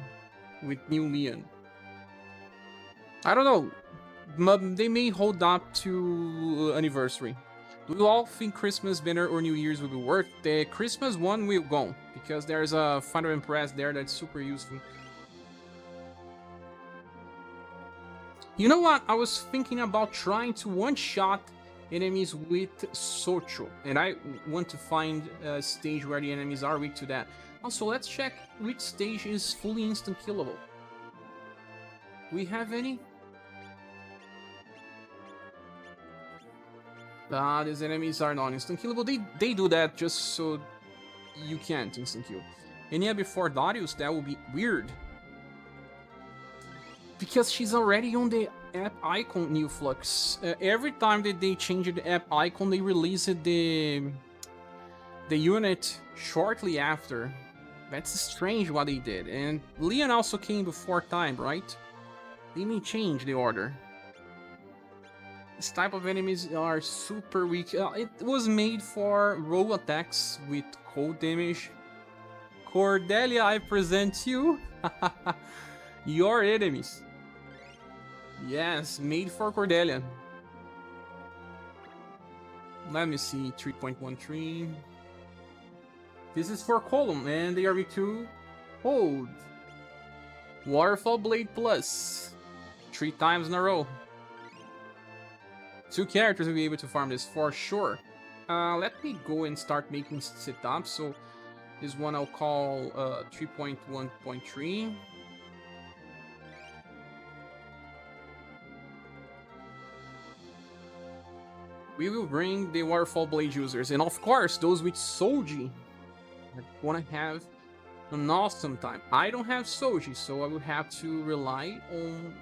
with new Leon. I don't know. They may hold up to anniversary. Do you all think Christmas banner or New Year's will be worth? The Christmas one will go because there's a Final Impress there that's super useful. You know what? I was thinking about trying to one-shot enemies with Socho, and I want to find a stage where the enemies are weak to that. Also, let's check which stage is fully instant killable. We have any? These enemies are not instant killable. They do that just so you can't instant kill. And yeah, before Darius, that would be weird. Because she's already on the app icon, New Flux. Every time that they changed the app icon, they released the unit shortly after. That's strange what they did. And Leon also came before time, right? They may change the order. This type of enemies are super weak. It was made for roll attacks with cold damage. Cordelia, I present you your enemies. Yes, made for Cordelia. Let me see, 3.13. This is for column, and the RB2 hold. Waterfall Blade Plus. 3 times in a row. 2 characters will be able to farm this for sure. Let me go and start making setups. So this one I'll call 3.1.3. We will bring the Waterfall Blade users, and of course those with Soji are gonna have an awesome time. I don't have Soji, so I would have to rely on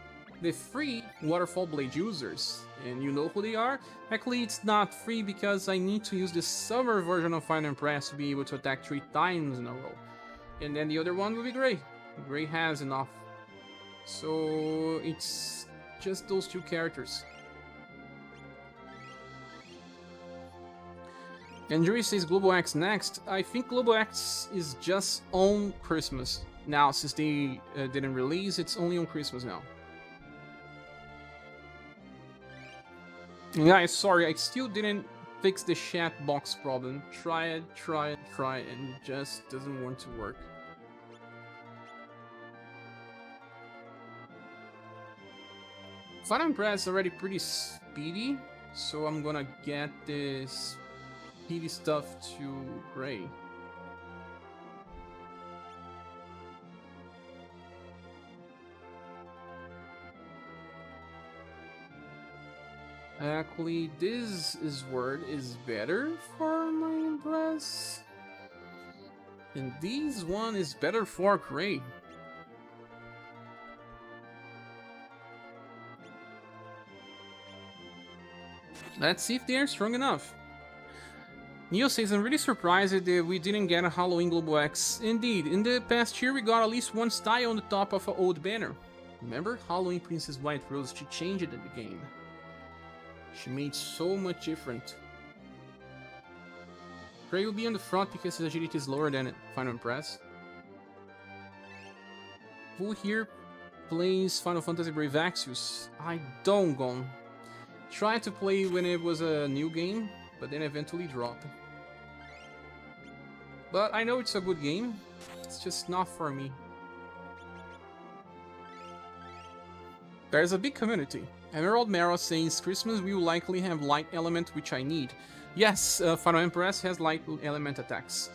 the free Waterfall Blade users. And you know who they are? Actually, it's not free because I need to use the summer version of Fire and Press to be able to attack 3 times in a row. And then the other one will be Gray. Gray has enough. So it's just those 2 characters. And Jury says Global X next. I think Global X is just on Christmas. Now, since they didn't release, it's only on Christmas now. Guys, sorry, I still didn't fix the chat box problem. Try it, and it just doesn't want to work. Fire and Press is already pretty speedy, so I'm gonna get this speedy stuff to Gray. Actually, this word is better for my Impress. And this one is better for Gray. Let's see if they are strong enough. Neil says, I'm really surprised that we didn't get a Halloween Global X. Indeed, in the past year we got at least one style on the top of an old banner. Remember? Halloween Princess White Rose, she changed it in the game. She made so much different. Gray will be on the front because his agility is lower than Final Impress. Who here plays Final Fantasy Brave Exvius? I don't go. Tried to play when it was a new game, but then eventually dropped. But I know it's a good game, it's just not for me. There's a big community. Emerald Marrow says Christmas will likely have light element, which I need. Yes, Final Empress has light element attacks.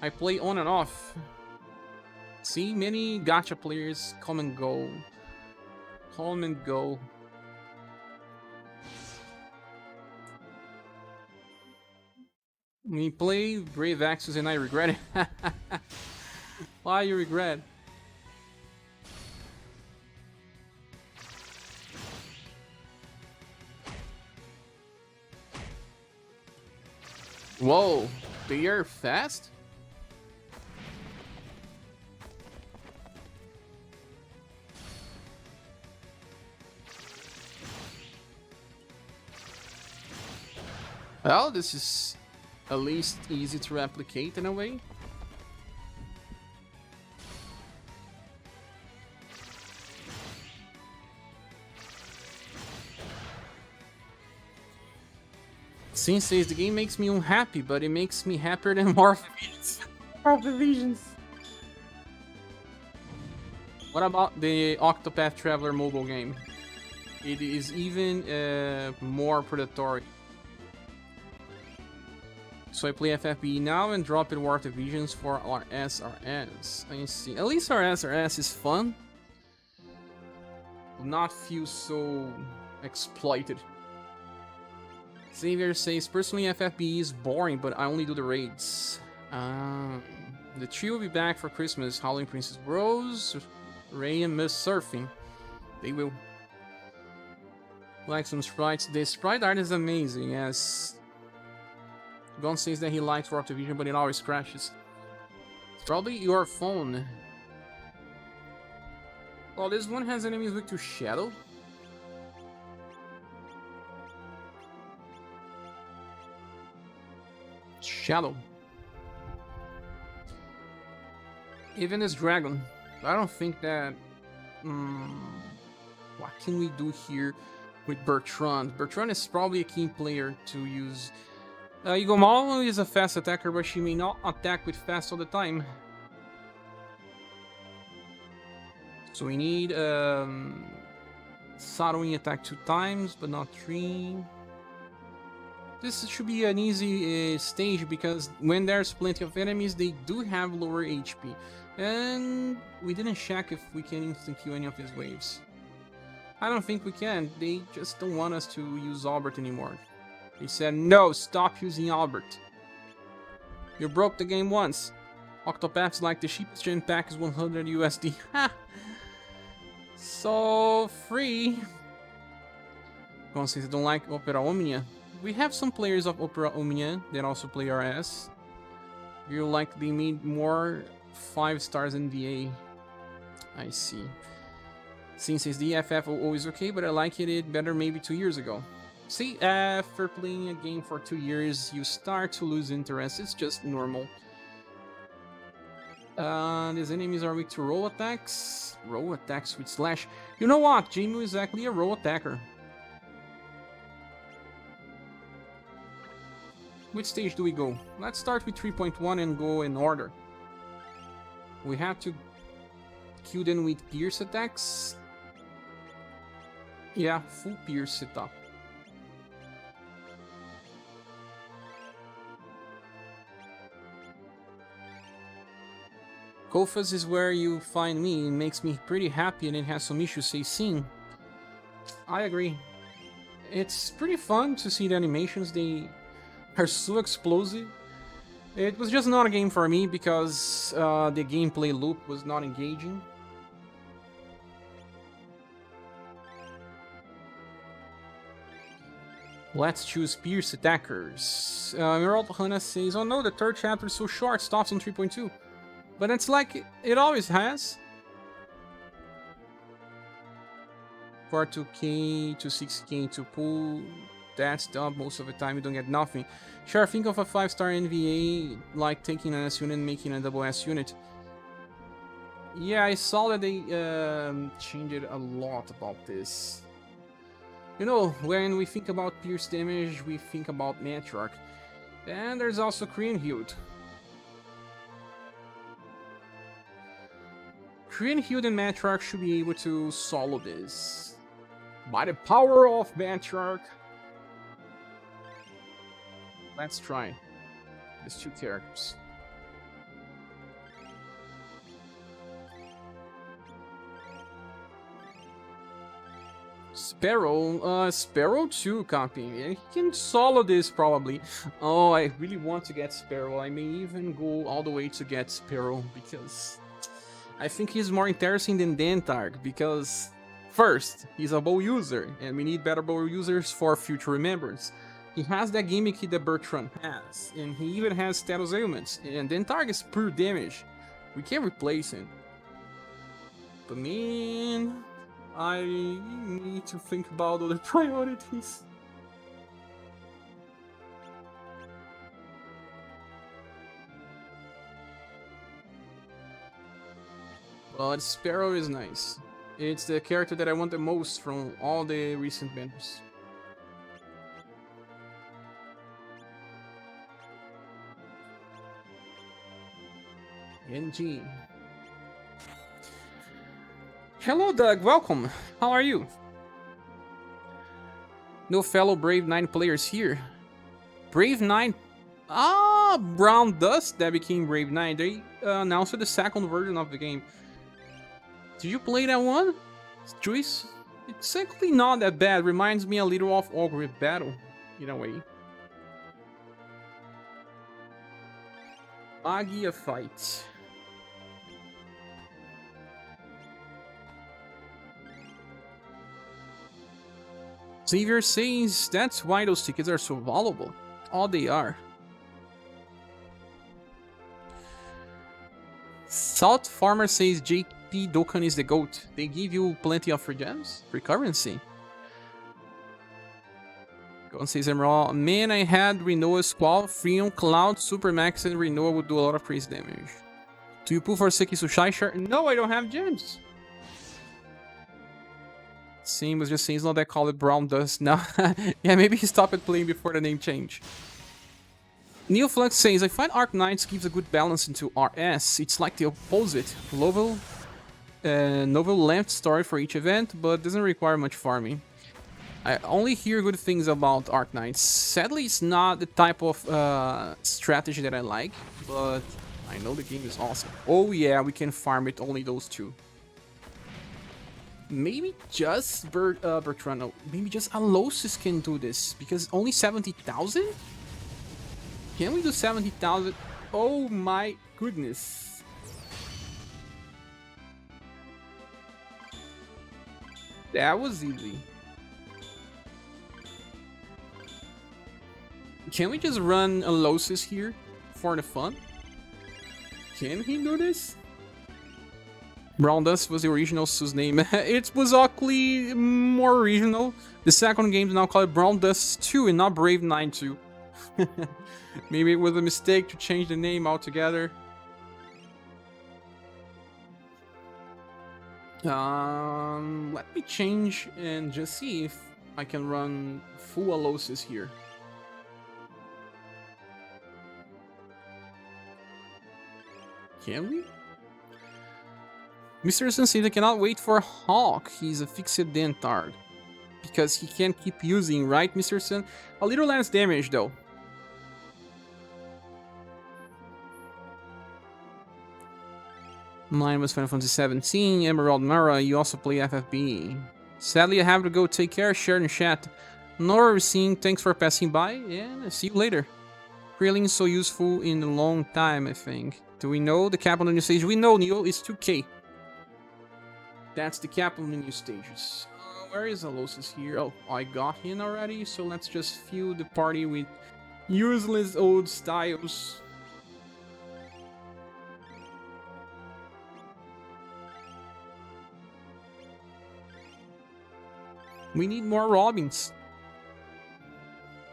I play on and off. See, many gacha players come and go. Come and go. We play Brave Exvius and I regret it. Why you regret? Whoa, they are fast? Well, this is at least easy to replicate in a way. Sin says the game makes me unhappy, but it makes me happier than Morph Visions. What about the Octopath Traveler mobile game? It is even more predatory. So I play FFB now and drop in War Divisions for our SRS. I see. At least our SRS is fun. Will not feel so exploited. Xavier says, personally FFB is boring, but I only do the raids. The trio will be back for Christmas. Howling Princess Rose, Ray and Miss Surfing. They will. Like some sprites. The sprite art is amazing, as Gon says that he likes Warp Division, but it always crashes. It's probably your phone. Well, this one has enemies weak to Shadow. Shadow. Even this dragon. I don't think that... what can we do here with Bertrand? Bertrand is probably a key player to use Igomalo is a fast attacker, but she may not attack with fast all the time. So we need Sarwing attack 2 times, but not 3. This should be an easy stage because when there's plenty of enemies, they do have lower HP. And we didn't check if we can instant kill any of his waves. I don't think we can. They just don't want us to use Albert anymore. They said, no, stop using Albert. You broke the game once. Octopath's like the cheapest gen pack is 100 USD. Ha! So free. Gonna say they don't like Opera Omnia. We have some players of Opera Omnia that also play RS. You like they made more 5 stars in VA. I see. Since it's DFF always okay, but I liked it better maybe 2 years ago. See, after playing a game for 2 years, you start to lose interest. It's just normal. These enemies are weak to roll attacks. Roll attacks with slash. You know what? Jimu is actually a roll attacker. Which stage do we go? Let's start with 3.1 and go in order. We have to kill them with pierce attacks. Yeah, full pierce setup. Kofas is where you find me. It makes me pretty happy and it has some issues, say scene. I agree. It's pretty fun to see the animations. They are so explosive. It was just not a game for me because the gameplay loop was not engaging. Let's choose Pierce Attackers. Emerald Hana says, oh no, the 3rd chapter is so short, stops on 3.2. But it's like it always has. 4-2k to 6k to pull. That's dumb. Most of the time you don't get nothing. Sure, think of a 5-star NVA like taking an S unit and making a double S unit. Yeah, I saw that they changed a lot about this. You know, when we think about pierce damage, we think about Matriarch. And there's also Korean Hield. Korean Hield and Matriarch should be able to solo this. By the power of Matriarch. Let's try these 2 characters. Sparrow too, copy. He can solo this probably. Oh, I really want to get Sparrow. I may even go all the way to get Sparrow because I think he's more interesting than Dentarg because first, he's a bow user and we need better bow users for future remembrance. He has that gimmick that Bertrand has, and he even has status ailments, and Dentarg is pure damage. We can't replace him. But man, I need to think about other priorities. But Sparrow is nice. It's the character that I want the most from all the recent members. NG. Hello, Doug. Welcome. How are you? No fellow Brave 9 players here. Brave 9. Ah, Brown Dust that became Brave 9. They announced the 2nd version of the game. Did you play that one, Juice? It's actually not that bad. Reminds me a little of Ogre Battle, in a way. Magia Fight. Xavier says that's why those tickets are so valuable. All they are. Salt Farmer says JP Dokkan is the GOAT. They give you plenty of free gems? Free currency. Gon says I'm raw. Man, I had Renoa Squall, Freon, Cloud, Supermax, and Renoa would do a lot of crazy damage. Do you pull for Seki Sushai shirt? No, I don't have gems. Sim was just saying it's not that call it Brown Dust now. Yeah, maybe he stopped playing before the name change. Neoflux says, I find Arc Knights gives a good balance into RS. It's like the opposite. Novel length story for each event, but doesn't require much farming. I only hear good things about Arc Knights. Sadly, it's not the type of strategy that I like, but I know the game is awesome. Oh yeah, we can farm it, only those two. Maybe just Bertrand, no, maybe just Alosis can do this, because only 70,000? Can we do 70,000? Oh my goodness. That was easy. Can we just run Alosis here for the fun? Can he do this? Brown Dust was the original Su's name. It was actually more original. The second game is now called Brown Dust 2 and not Brave 9 2. Maybe it was a mistake to change the name altogether. Let me change and just see if I can run full Alosis here. Can we? Mr. Sensei cannot wait for Hawk. He's a fixed dentard. Because he can't keep using, right, Mr. Sun? A little less damage, though. Mine was Final Fantasy 17, Emerald Mara, you also play FFB. Sadly, I have to go. Take care, share and chat. Nora seeing, thanks for passing by, and see you later. Krillin is so useful in a long time, I think. Do we know the cap on the new stage? We know, Neo, it's 2K. That's the cap on the new stages. Where is Alosis here? Oh, I got him already, so let's just fuel the party with useless old styles. We need more Robins.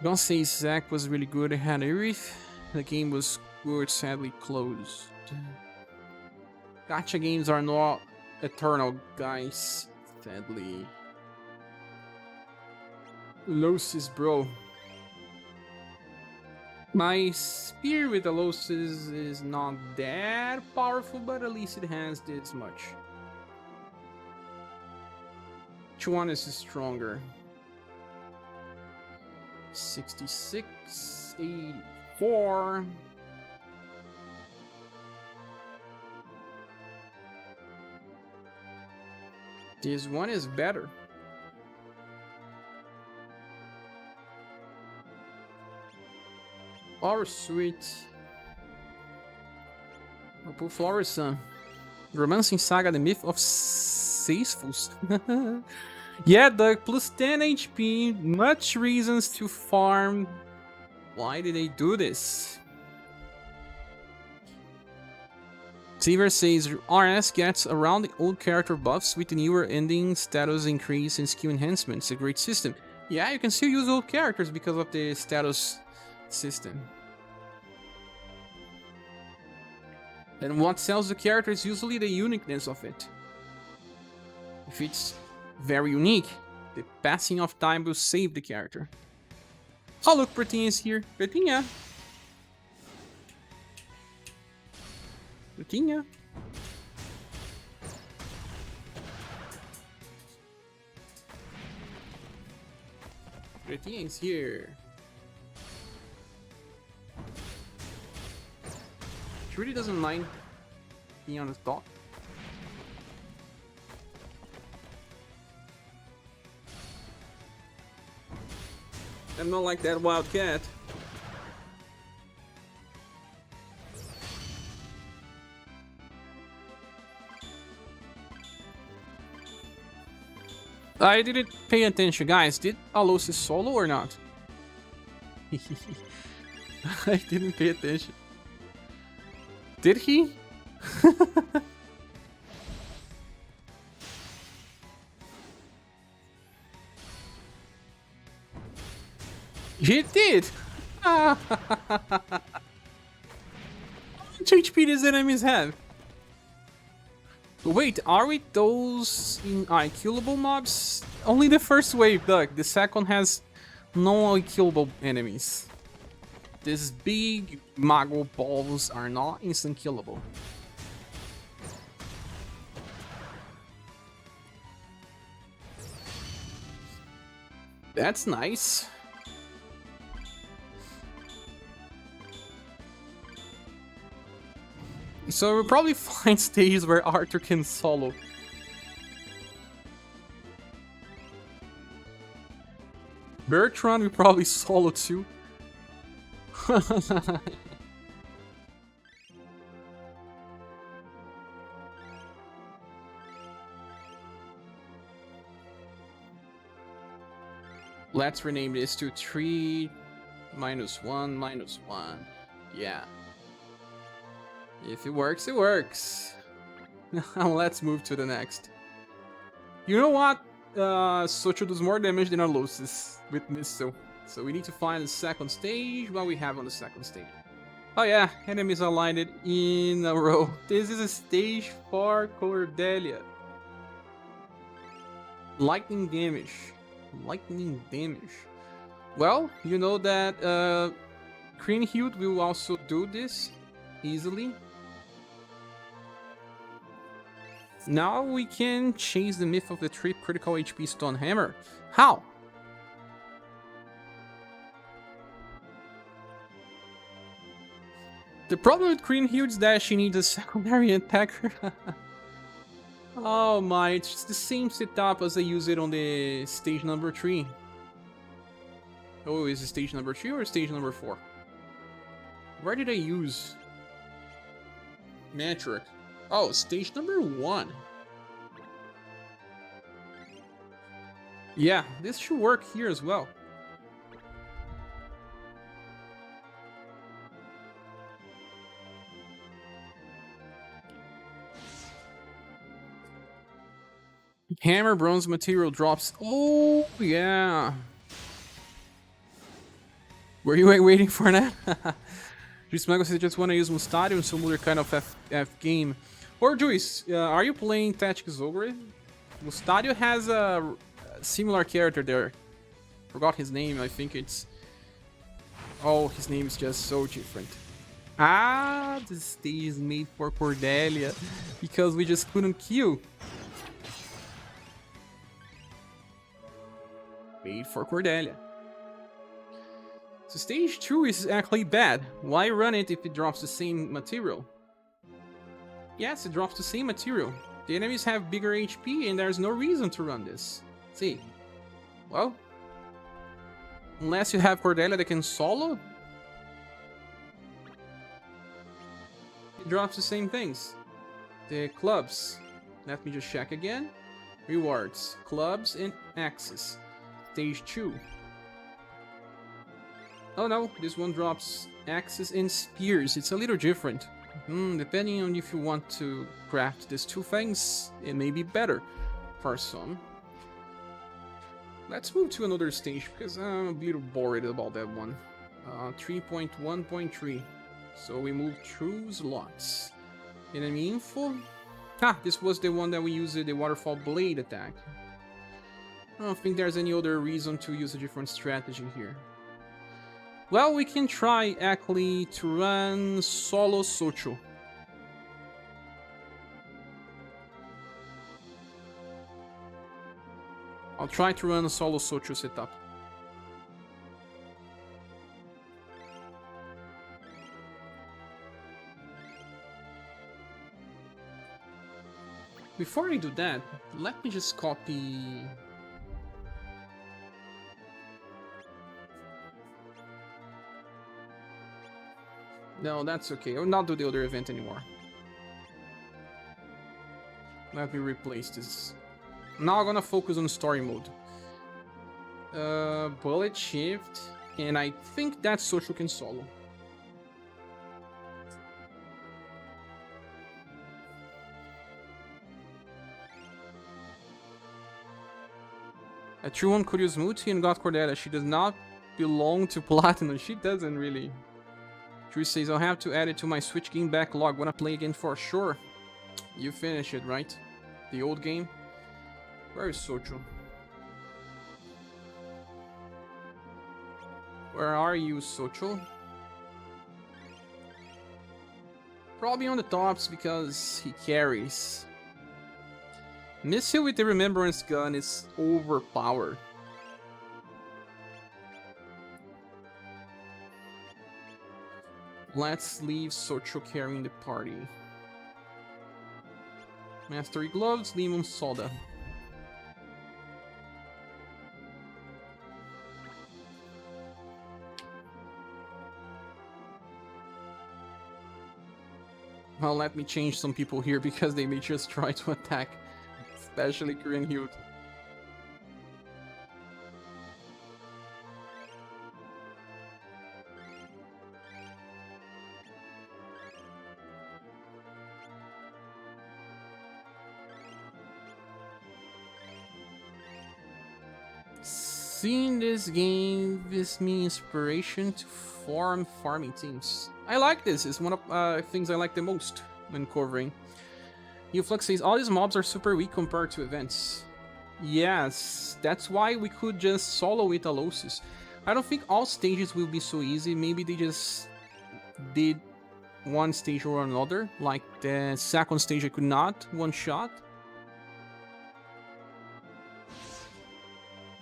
Gonna say Zack was really good. I had Irith. The game was good, sadly closed. Gacha games are not eternal, guys. Sadly. Alosis, bro. My spear with Alosis is not that powerful, but at least it has this much. Which one is stronger? 66, 84. This one is better. Flower Sweet. Purple Flower Sun. Romancing Saga, the Myth of Sisyphus. Yeah, Doug, plus 10 HP, much reasons to farm. Why did they do this? Seaver says RS gets around the old character buffs with the newer ending status increase and skill enhancement. It's a great system. Yeah, you can still use old characters because of the status system. And what sells the character is usually the uniqueness of it. If it's very unique, the passing of time will save the character. Oh look, Pretinha is here. Pretinha! Pretinha! Pretinha is here. She really doesn't mind being on the top. I'm not like that wild cat. I didn't pay attention, guys. Did Alosis solo or not? I didn't pay attention. Did he? He did! How much HP does enemies have? Wait, are we those unkillable mobs? Only the first wave, Doug. The second has no unkillable enemies. These big Mago balls are not instant killable. That's nice. So we'll probably find stages where Arthur can solo. Bertrand will probably solo too. Let's rename this to 3 -1 -1. Yeah. If it works, it works. Let's move to the next. You know what? Socho does more damage than Alosis with Missile. So we need to find the second stage. What we have on the second stage. Oh yeah, enemies are lined in a row. This is a stage for Cordelia. Lightning damage. Lightning damage. Well, you know that Kriemhild will also do this easily. Now we can chase the myth of the 3 critical HP stone hammer. How? The problem with Kriemhild is that she needs a secondary attacker. Oh my, it's just the same setup as I use it on the stage number 3. Oh, is it stage number 3 or stage number 4? Where did I use Metric? Oh, stage number 1. Yeah, this should work here as well. Hammer bronze material drops. Oh, yeah. Were you waiting for that? Jusmago says just want to use Mustadio in some other kind of F game. Or Juice, are you playing Tactics Ogre? Mustadio has a similar character there. Forgot his name, I think it's... Oh, his name is just so different. Ah, this stage is made for Cordelia. Because we just couldn't kill. Made for Cordelia. So stage 2 is actually bad. Why run it if it drops the same material? Yes, it drops the same material. The enemies have bigger HP and there's no reason to run this. See? Well, unless you have Cordelia that can solo, it drops the same things. The clubs. Let me just check again. Rewards, clubs, and axes. Stage 2. Oh no, this one drops axes and spears. It's a little different. Depending on if you want to craft these two things, it may be better for some. Let's move to another stage because I'm a little bored about that one. 3.1.3. So we move through slots. Enemy info. Ah, this was the one that we used the waterfall blade attack. I don't think there's any other reason to use a different strategy here. Well, we can try actually to run solo Socho. I'll try to run a solo Socho setup. Before I do that, let me just copy... No, that's okay. I'll not do the other event anymore. Let me replace this. Now I'm gonna focus on story mode. Bullet shift, and I think that Socho can solo. A true one could use Muti and got Cordelia. She does not belong to Platinum. She doesn't really. True says, I'll have to add it to my Switch game backlog. Wanna play again for sure? You finish it, right? The old game? Where is Socho? Where are you, Socho? Probably on the tops because he carries. Missile with the Remembrance gun is overpowered. Let's leave Socho carrying the party. Mastery Gloves, Lemon Soda. Well, let me change some people here because they may just try to attack. Especially Korean Hilt. Seeing this game gives me inspiration to form farming teams. I like this. It's one of things I like the most when covering. Uflux says all these mobs are super weak compared to events. Yes, that's why we could just solo it Alosis. I don't think all stages will be so easy. Maybe they just did one stage or another. Like the second stage I could not one shot.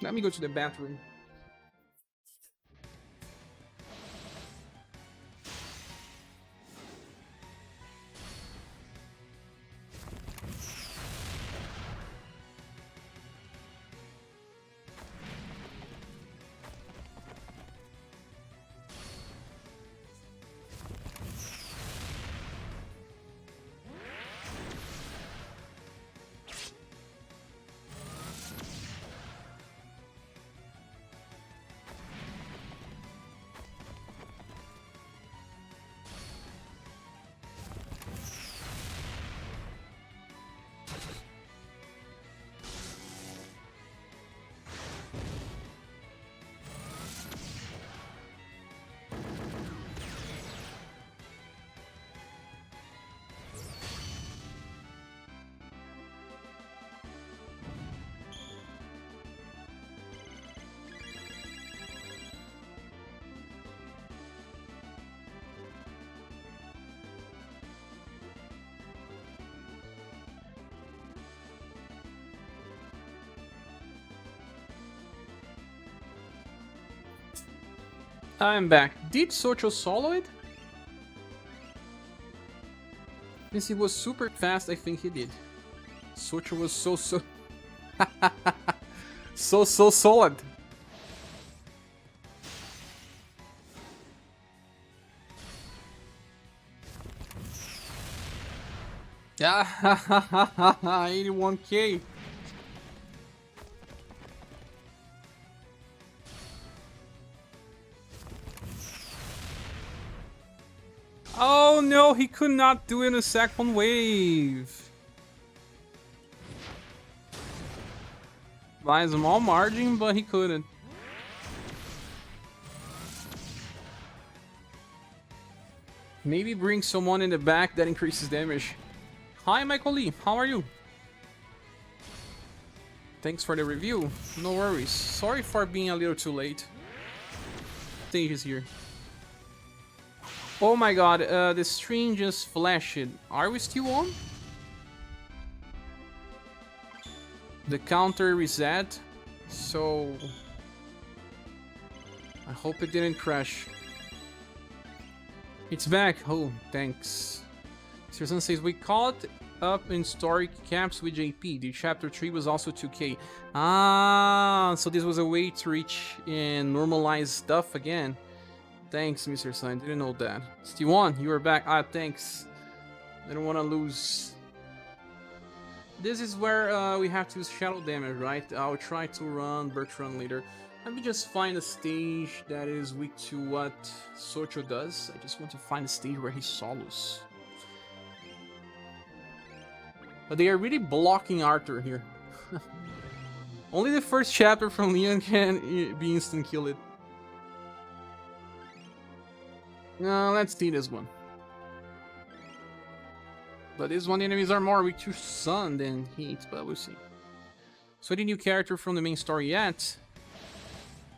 Let me go to the bathroom. I'm back. Did Socho solo it? Since he was super fast, I think he did. Socho was so so solid. Yeah, 81k. Oh no, he could not do it in a second wave. By a small margin, but he couldn't. Maybe bring someone in the back that increases damage. Hi Michael Lee, how are you? Thanks for the review. No worries. Sorry for being a little too late. Stage is here. Oh my god, the stream just flashed. Are we still on? The counter reset, so I hope it didn't crash. It's back. Oh, thanks. Susan says we caught up in story caps with JP. The chapter 3 was also 2k. Ah, so this was a way to reach and normalize stuff again. Thanks, Mr. Sign. Didn't know that. Still on, you are back. Ah, thanks. I don't want to lose. This is where we have to use shadow damage, right? I'll try to run Birch Run later. Let me just find a stage that is weak to what Socho does. I just want to find a stage where he solos. But they are really blocking Arthur here. Only the first chapter from Leon can be instant kill it. No, let's see this one. But this one, the enemies are more weak to sun than heat, but we'll see. So any new character from the main story yet?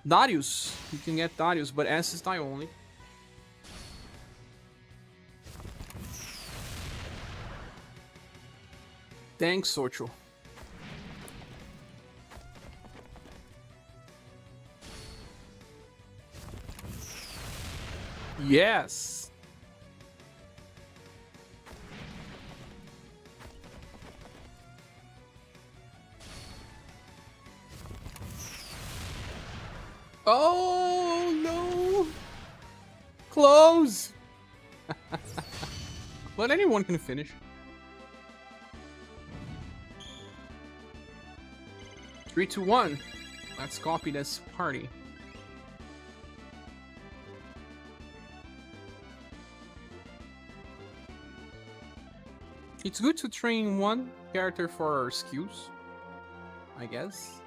Darius. You can get Darius, but S is die only. Thanks, Socho. Yes. Oh no! Close! But anyone can finish. 3, 2, 1. Let's copy this party. It's good to train one character for skills, I guess.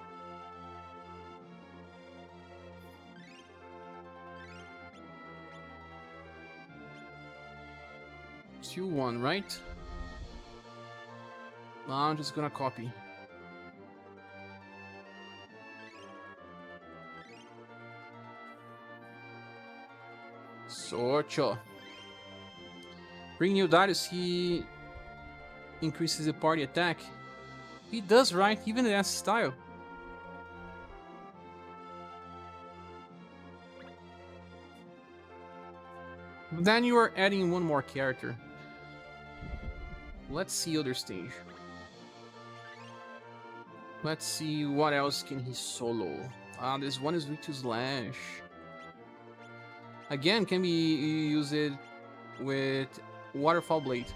Two, one, right? I'm just gonna copy. Socho. Bring new Darius, he increases the party attack. He does, right? Even as style. Then you are adding one more character. Let's see other stage. Let's see what else can he solo. This one is weak to slash. Again, can be used with Waterfall Blade.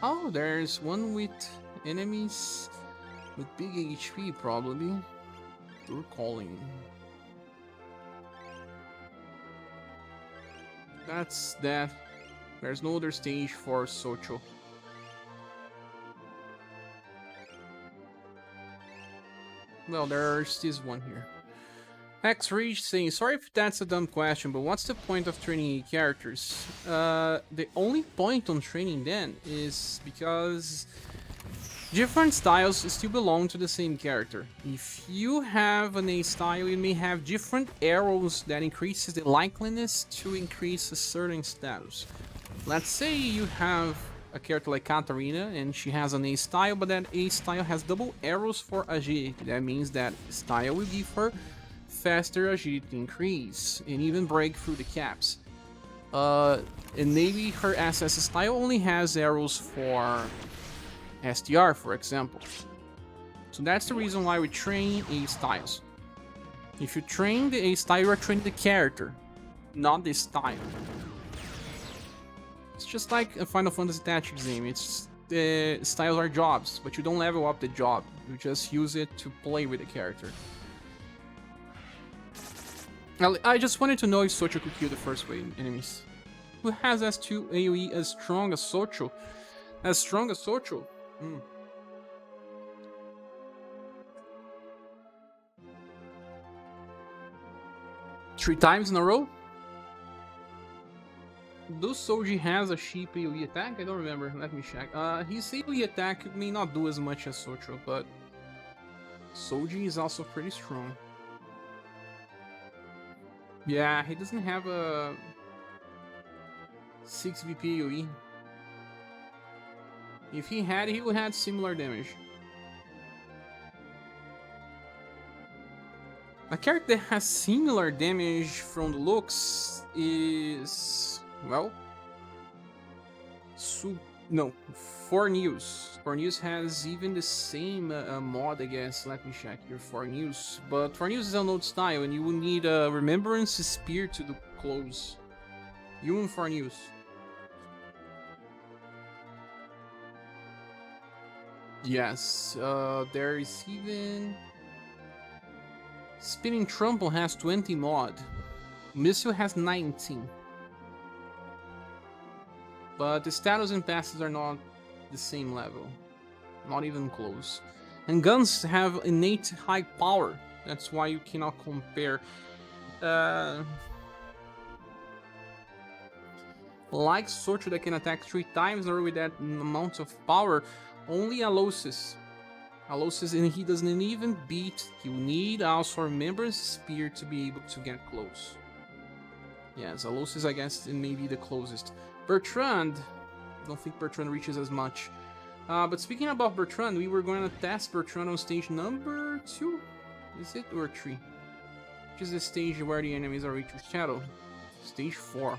Oh, there's one with enemies with big HP, probably. Recalling. That's that. There's no other stage for Socho. Well, there's this one here. X-Reach saying, sorry if that's a dumb question, but what's the point of training characters? The only point on training then is because different styles still belong to the same character. If you have an A style, you may have different arrows that increases the likeliness to increase a certain status. Let's say you have a character like Katarina and she has an A style, but that A style has double arrows for agility. That means that style will give her faster agility increase and even break through the caps. And maybe her SS style only has arrows for SDR, for example. So that's the reason why we train A styles. If you train the A style, you are training the character, not the style. It's just like a Final Fantasy Tactics game. It's the styles are jobs, but you don't level up the job. You just use it to play with the character. I just wanted to know if Socho could kill the first wave enemies. Who has S2 AoE as strong as Socho? As strong as Socho? 3 times in a row? Does Soji has a sheep AoE attack? I don't remember. Let me check. His AoE attack may not do as much as Socho, but Soji is also pretty strong. Yeah, he doesn't have a 6 VP AoE. If he had, he would have similar damage. A character that has similar damage from the looks is, well, Fornews. Fornews has even the same mod, I guess. Let me check here. Fornews, but Fornews is an old style, and you will need a Remembrance Spear to do close. Human Fornews. Yes, there is even Spinning Trample has 20 mod. Missile has 19. But the status and passes are not the same level. Not even close. And guns have innate high power. That's why you cannot compare. Like Socho that can attack 3 times or with that amount of power, only Alosis. Alosis, and he doesn't even beat. You need also Remembrance Spear to be able to get close. Yeah, Zalosis, I guess, it may be the closest. Bertrand. I don't think Bertrand reaches as much. But speaking about Bertrand, we were going to test Bertrand on stage number 2. Is it? Or 3? Which is the stage where the enemies are weak to shadow. Stage 4.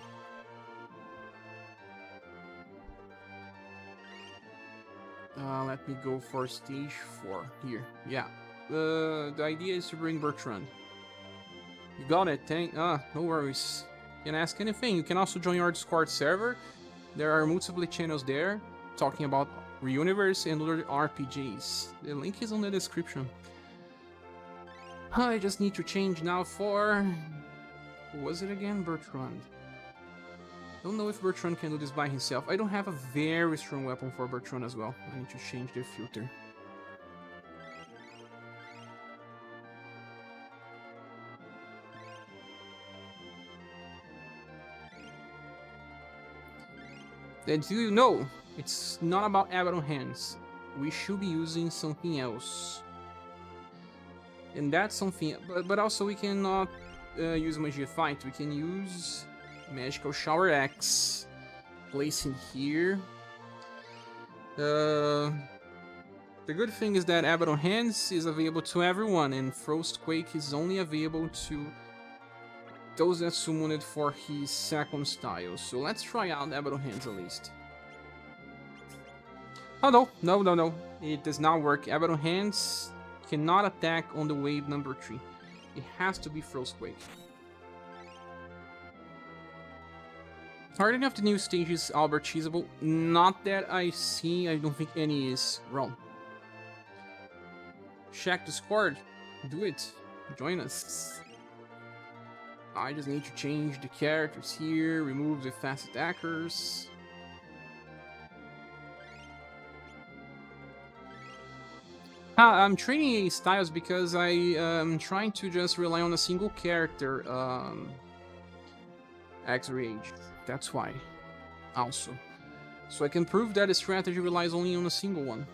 Let me go for stage 4 here. Yeah. The idea is to bring Bertrand. You got it, no worries. You can ask anything. You can also join our Discord server. There are multiple channels there talking about UniverSe and other RPGs. The link is on the description. I just need to change now for... Who was it again? Bertrand. Don't know if Bertrand can do this by himself. I don't have a very strong weapon for Bertrand as well. I need to change the filter. And do you know, it's not about Abaddon Hands. We should be using something else. And that's something, but also we cannot use Magia Fight. We can use Magical Shower X. Placing here. The good thing is that Abaddon Hands is available to everyone, and Frostquake is only available to those that summoned for his second style. So let's try out Abaddon Hands at least. Oh no. It does not work. Abaddon Hands cannot attack on the wave number 3. It has to be Frostquake. Are any of the new stages Albert cheesable? Not that I see. I don't think any is wrong. Check Discord. Do it. Join us. I just need to change the characters here, remove the fast attackers. I'm training styles because I am trying to just rely on a single character, X-Rage. That's why. Also. So I can prove that the strategy relies only on a single one.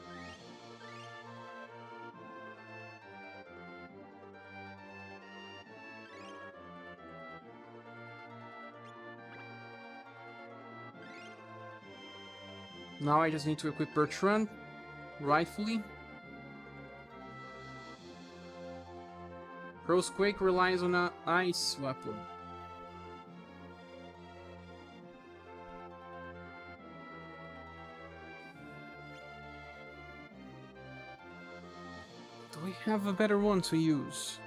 Now I just need to equip Bertrand, rightfully. Frostquake relies on an ice weapon. Do we have a better one to use?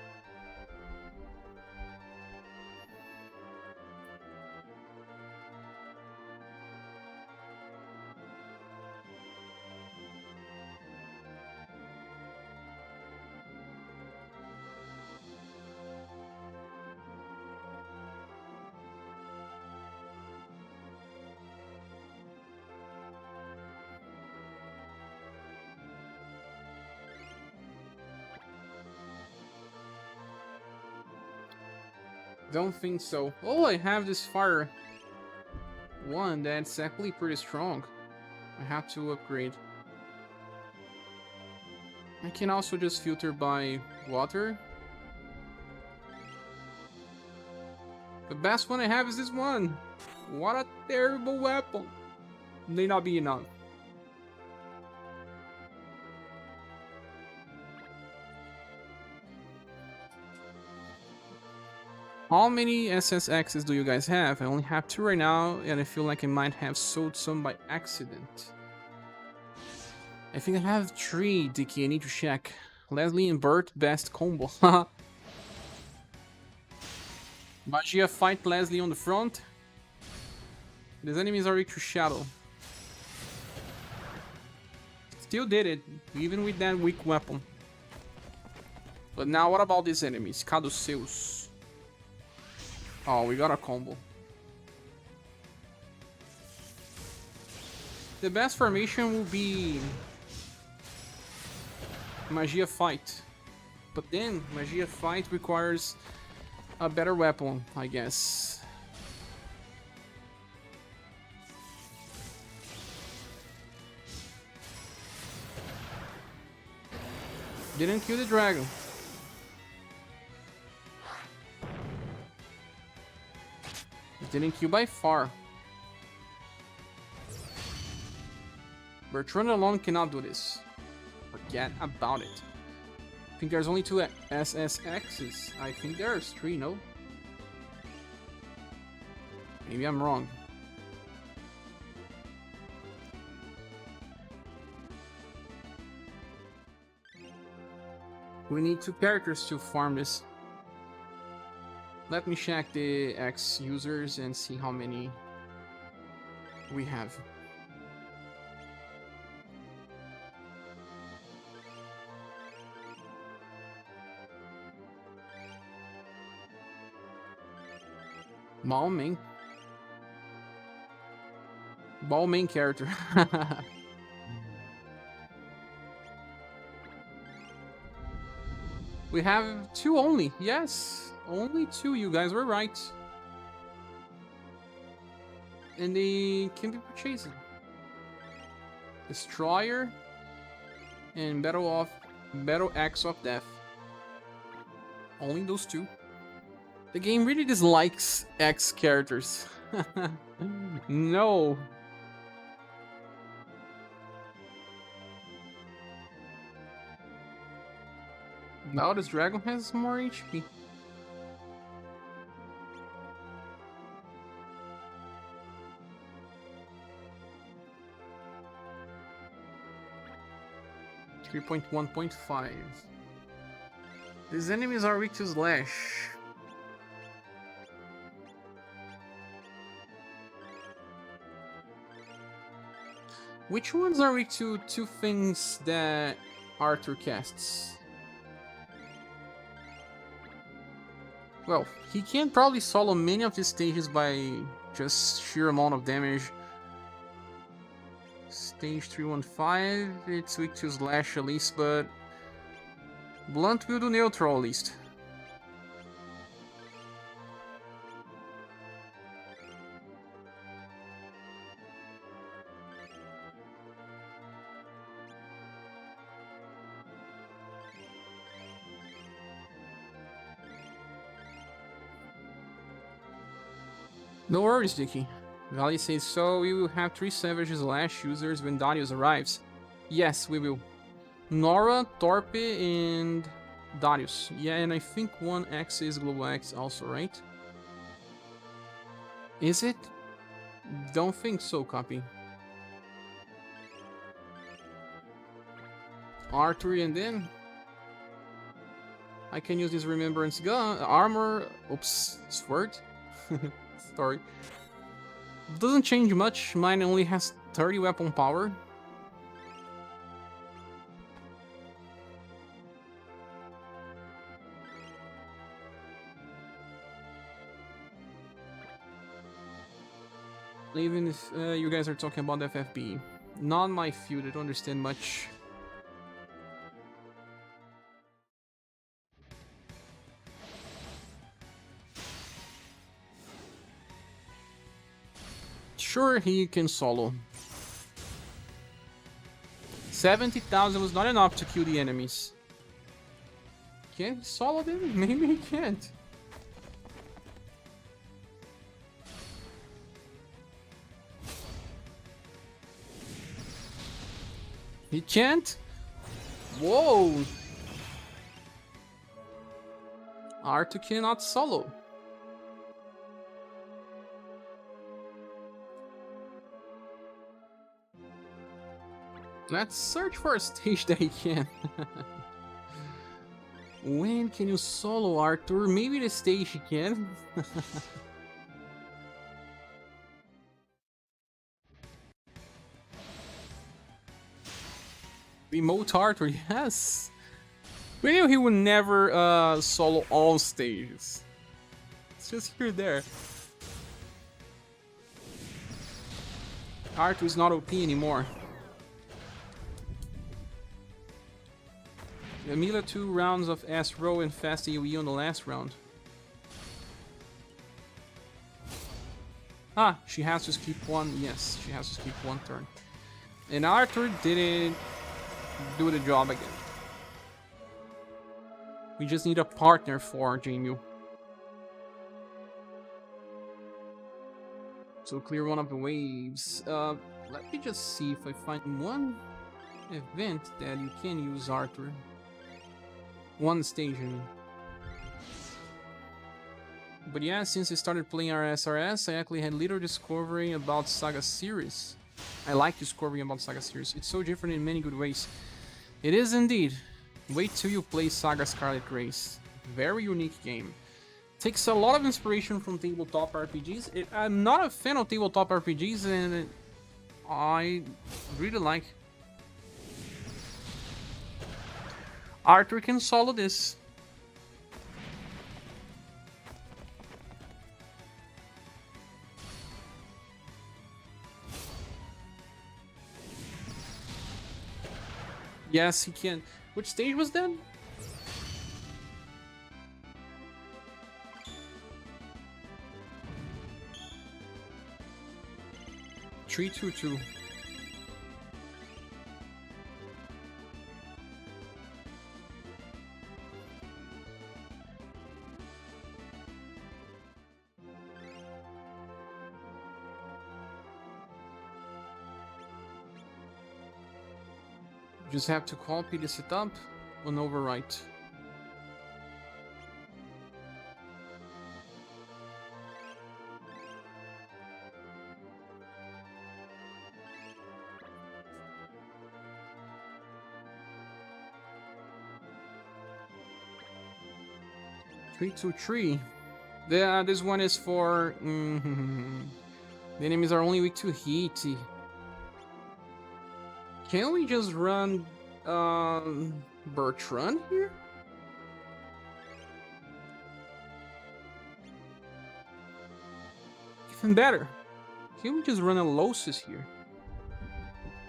Don't think so. Oh, I have this fire one that's actually pretty strong. I have to upgrade. I can also just filter by water. The best one I have is this one. What a terrible weapon. May not be enough. How many SSXs do you guys have? I only have 2 right now, and I feel like I might have sold some by accident. I think I have 3, Dicky. I need to check. Leslie and Bert, best combo. Magia fight Leslie on the front. These enemies are weak to shadow. Still did it, even with that weak weapon. But now what about these enemies? Caduceus. Oh, we got a combo. The best formation will be Magia Fight. But then, Magia Fight requires a better weapon, I guess. Didn't kill the dragon. Didn't kill by far. Bertrand alone cannot do this. Forget about it. I think there's only 2 SSXs. I think there's 3, no? Maybe I'm wrong. We need 2 characters to farm this. Let me check the X users and see how many we have. Ball main character. We have 2 only. Yes, only 2. You guys were right. And they can be purchased. Destroyer and Battle Axe of Death. Only those 2. The game really dislikes X characters. No. Now this dragon has more HP. .1.5. These enemies are weak to slash. Which ones are weak to 2 things that Arthur casts? Well, he can probably solo many of these stages by just sheer amount of damage. Stage 315, it's weak to slash at least, but blunt will do neutral at least. No worries, Dicky. Valley says so. We will have 3 Savage Slash users when Darius arrives. Yes, we will. Nora, Torpe, and Darius. Yeah, and I think 1 X is Global X also, right? Is it? Don't think so, copy. R3 and then I can use this Remembrance gun, armor, oops, sword. Sorry. Doesn't change much, mine only has 30 weapon power. Even if you guys are talking about FFB. Not my field, I don't understand much. Sure, he can solo. 70,000 was not enough to kill the enemies. Can he solo them? Maybe he can't. He can't? Whoa! Arthur cannot solo. Let's search for a stage that he can. When can you solo, Arthur? Maybe the stage he can. Remote Arthur, yes. We knew he would never solo all stages. It's just here there. Arthur is not OP anymore. Amelia 2 rounds of S row and fast AoE on the last round. Ah, she has to skip 1. Yes, she has to skip 1 turn. And Arthur didn't do the job again. We just need a partner for Jamie. So clear one of the waves. Let me just see if I find one event that you can use Arthur. One stage, I mean. But yeah, since I started playing SRS, I actually had little discovery about SaGa series. I like discovering about SaGa series. It's so different in many good ways. It is indeed. Wait till you play SaGa Scarlet Grace. Very unique game. Takes a lot of inspiration from tabletop RPGs. I'm not a fan of tabletop RPGs, and I really like. Arthur can solo this. Yes, he can. Which stage was that? Three, two, two. Just have to copy the setup and overwrite. Three, two, three. This one is for. The enemies are only weak to heat. Can we just run Bertrand here? Even better. Can we just run a Alosis here?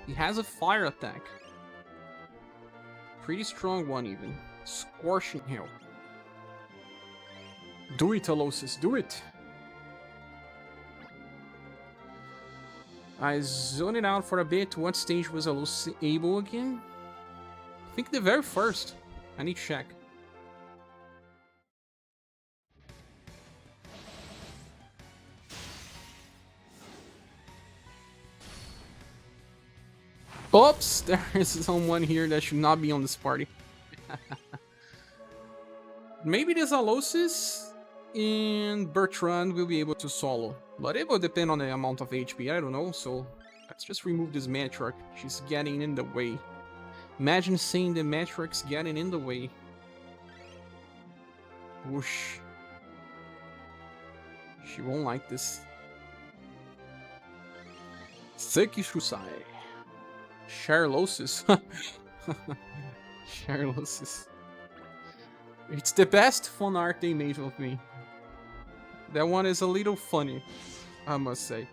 He has a fire attack. Pretty strong one even. Scorching Hail. Do it, Alosis, do it! I zoned it out for a bit. What stage was Alosis able again? I think the very first. I need to check. Oops! There is someone here that should not be on this party. Maybe this Alosis and Bertrand will be able to solo. But it will depend on the amount of HP, I don't know, so let's just remove this Matriarch. She's getting in the way. Imagine seeing the Matriarchs getting in the way. Whoosh. She won't like this. Sekishusai. Charlosis. Charlosis. It's the best fun art they made of me. That one is a little funny, I must say.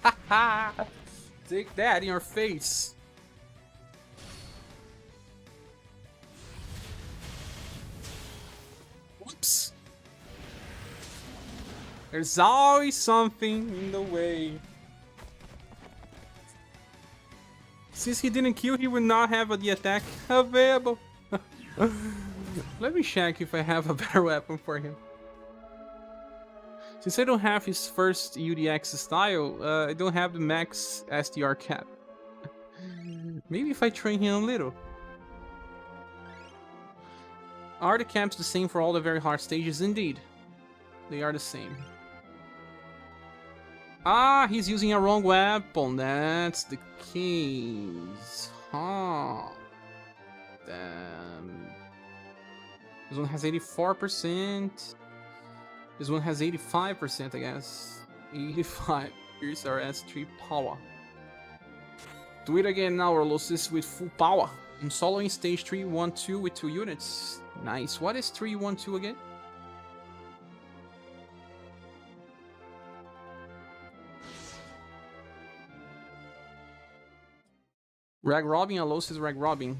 Haha! Take that in your face! Whoops! There's always something in the way. Since he didn't kill, he would not have the attack available. Let me check if I have a better weapon for him. Since I don't have his first UDX style, I don't have the max STR cap. Maybe if I train him a little. Are the caps the same for all the very hard stages? Indeed. They are the same. Ah, he's using a wrong weapon. That's the case. Huh. Damn. This one has 84%. This one has 85%, I guess. 85. Here's our S3 power. Do it again now, Alosis, with full power. I'm soloing stage 3-1-2 with 2 units. Nice. What is 3-1-2 again? Rag robbing, Alosis rag robbing.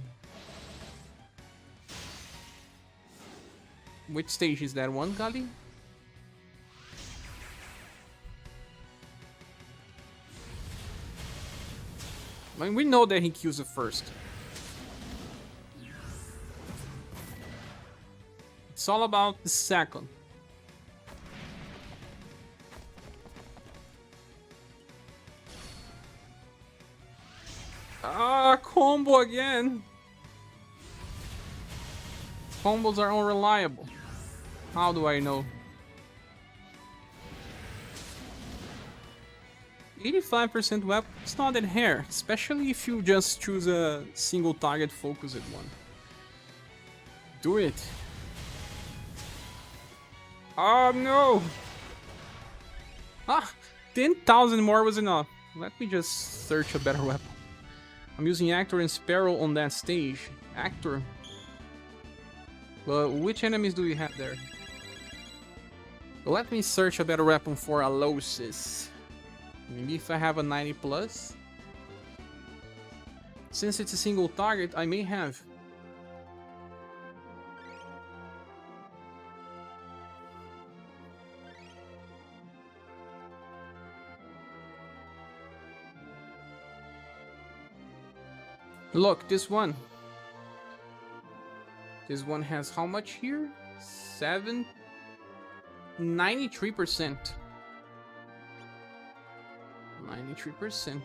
Which stage is that one, Gali? I mean, we know that he kills it first. It's all about the second. Ah, combo again. Combos are unreliable. How do I know? 85% weapon, it's not that hair, especially if you just choose a single target focused one. Do it. Oh no! Ah, 10,000 more was enough. Let me just search a better weapon. I'm using Actor and Sparrow on that stage. Actor. Well, which enemies do we have there? Let me search a better weapon for Alosis. Maybe if I have a 90 plus. Since it's a single target, I may have. Look, this one. This one has how much here? 93%. 93%.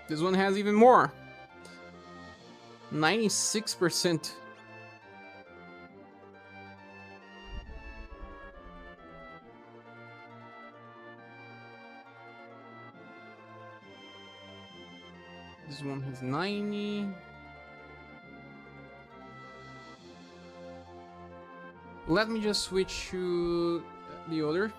This one has even more. 96%. This one has 90. Let me just switch to the other.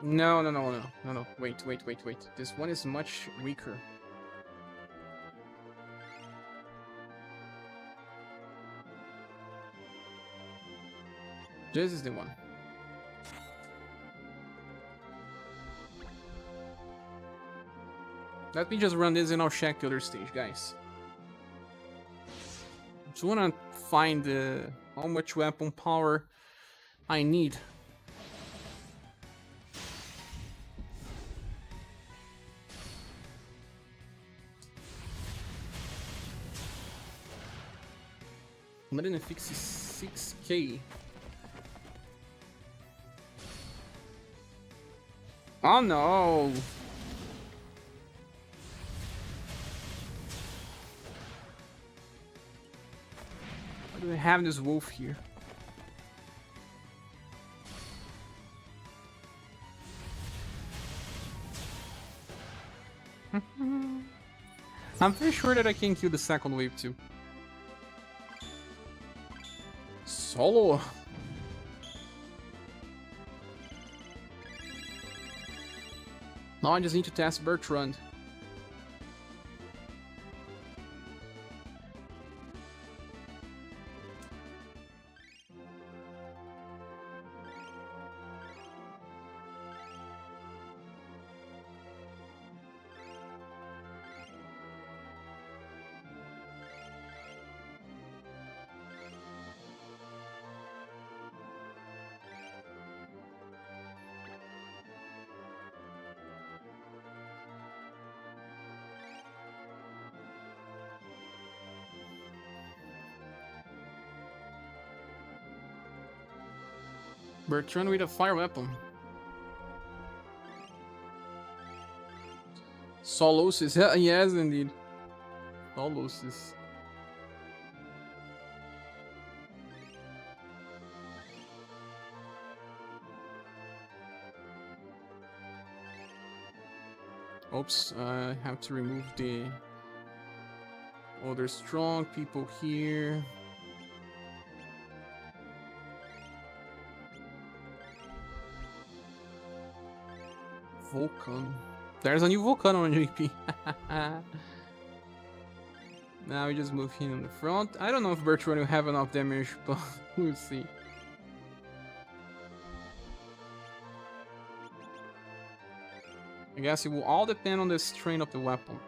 No. Wait. This one is much weaker. This is the one. Let me just run this and I'll check the other stage, guys. Just wanna find how much weapon power I need. $156K. Oh no! Why do I have this wolf here? I'm pretty sure that I can kill the second wave too. Solo! Now I just need to test Bertrand. Bertrand with a fire weapon. Solosis, yes indeed. Solosis. Oops, I have to remove the other strong people here. Vulcan. There's a new Vulcan on GP. Now we just move him on the front. I don't know if Bertrand will have enough damage, but we'll see. I guess it will all depend on the strain of the weapon.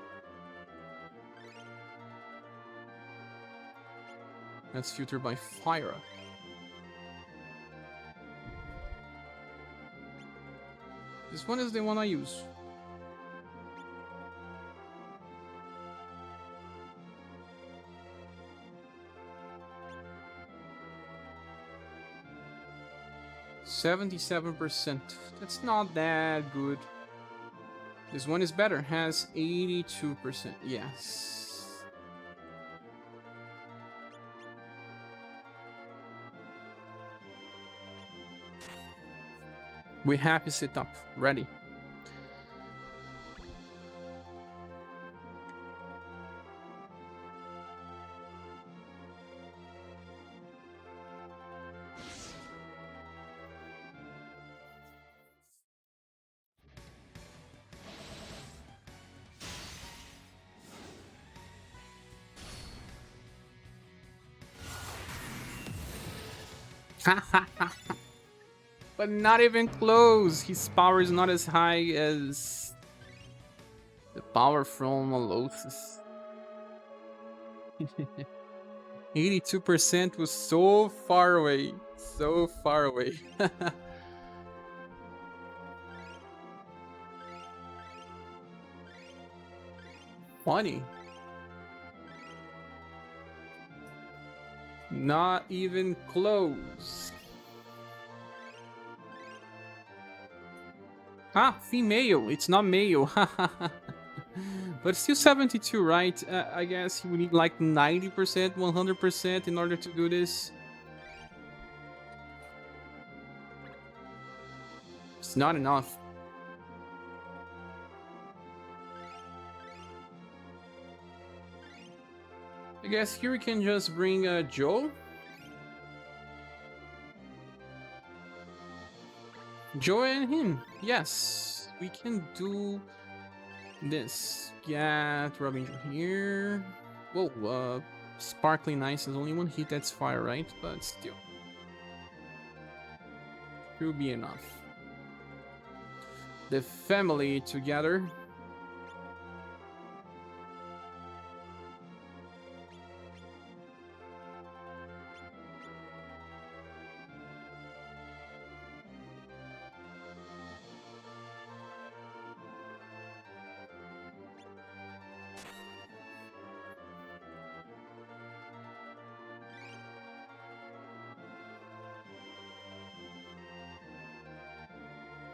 Let's filter by fire. This one is the one I use. %. That's not that good. This one is better. Has 82%. Yes. We have it set up. Ready. But not even close. His power is not as high as the power from Alosis. 82% was so far away. So far away. Funny. Not even close. Ah, female. It's not male. But still 72, right? I guess you would need like 90%, 100% in order to do this. It's not enough. I guess here we can just bring Joe. Joe and him. Yes, we can do this. Get Robin here. Whoa, Sparkling Ice is only one hit, that's fire, right? But still. It will be enough. The family together.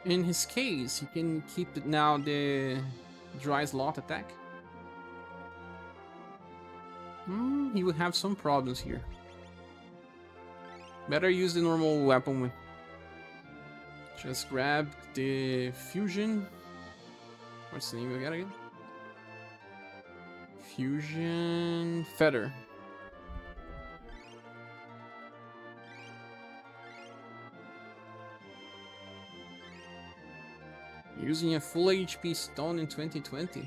In his case, he can keep it now the dry slot attack. He would have some problems here. Better use the normal weapon. Just grab the fusion. What's the name we got again? Fusion Feather. Using a full HP stone in 2022.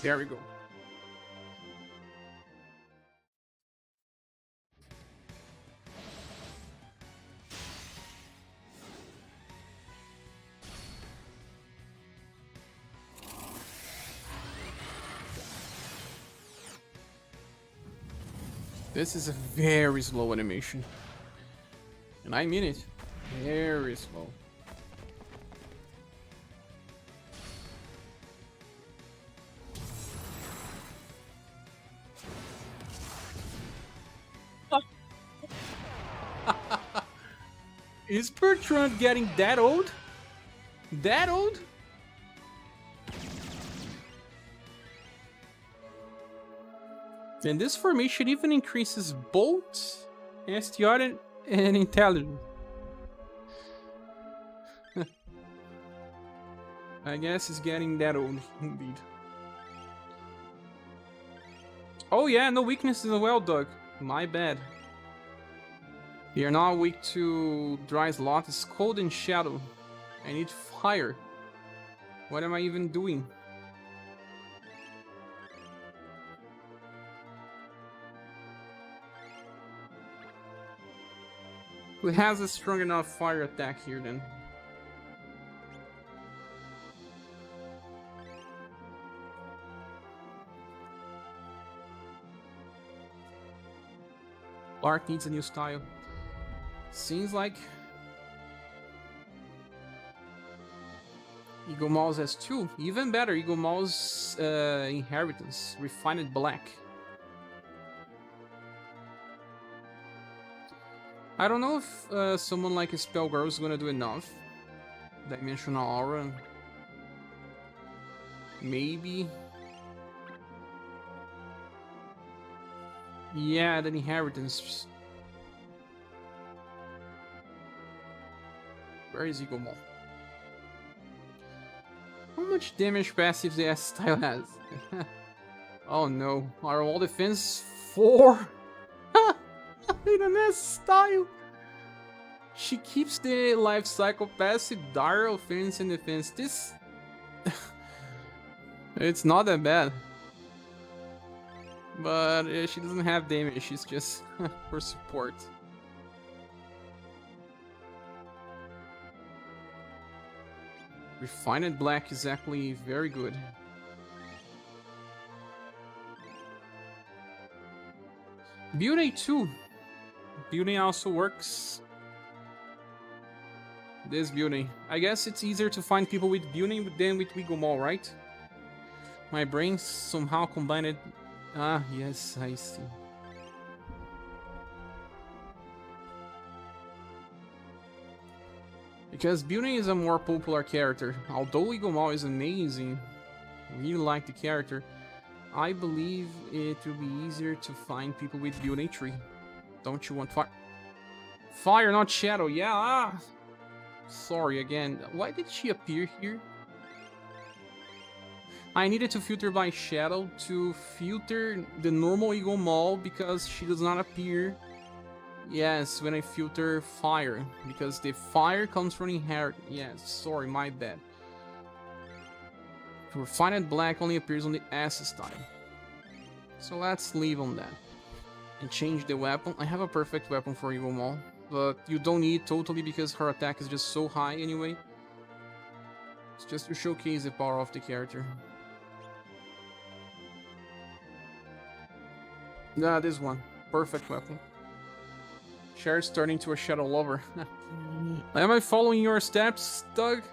There we go. This is a very slow animation. And I mean it. Very slow. Is Bertrand getting that old? That old? And this formation even increases bolt, STR, and intelligence. I guess it's getting that old, indeed. Oh yeah, no weaknesses as well, Doug. My bad. You're not weak to dry slot, it's cold and shadow. I need fire. What am I even doing? Who has a strong enough fire attack here then? Clark needs a new style. Seems like Eagle Mouse has 2. Even better, Eagle Mouse Inheritance. Refined Black. I don't know if someone like a Spell Girl is gonna do enough. Dimensional Aura. Maybe. Yeah, the Inheritance. Where is Eagle Mouse? How much damage passive the S style has? Oh no, our wall defense 4 in an S style. She keeps the life cycle passive, dire offense and defense. This it's not that bad. But she doesn't have damage, she's just for support. Refined Black is actually very good. Beauty too. Beauty also works. This Beauty. I guess it's easier to find people with Beauty than with Wiggle Mall, right? My brain somehow combined it. Ah, yes, I see. Because Beauty is a more popular character. Although Wiggle Mall is amazing, really like the character, I believe it will be easier to find people with Beauty tree. Don't you want fire? Fire, not shadow. Yeah. Ah. Sorry again. Why did she appear here? I needed to filter by shadow to filter the normal Eagle Mall because she does not appear. Yes, when I filter fire, because the fire comes from inherit. Yes, sorry, my bad. Refined Black only appears on the S style. So let's leave on that. And change the weapon. I have a perfect weapon for Eagle Mall, but you don't need it totally because her attack is just so high anyway. It's just to showcase the power of the character. Yeah, this one. Perfect weapon. Cher's turning to a shadow lover. Am I following your steps, Doug?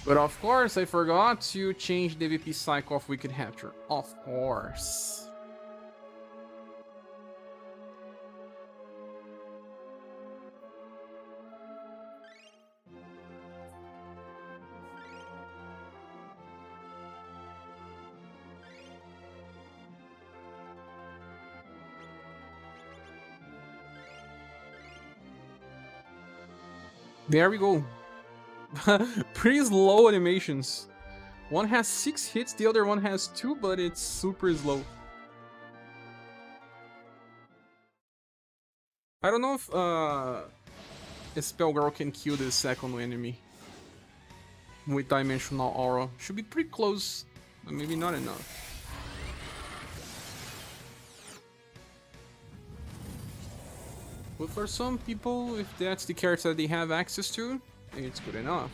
But of course, I forgot to change the VP cycle of Wicked Hatcher. Of course. There we go. Pretty slow animations. One has 6 hits, the other one has 2, but it's super slow. I don't know if a Spell Girl can kill the second enemy with Dimensional Aura. Should be pretty close, but maybe not enough. But for some people, if that's the character that they have access to, it's good enough.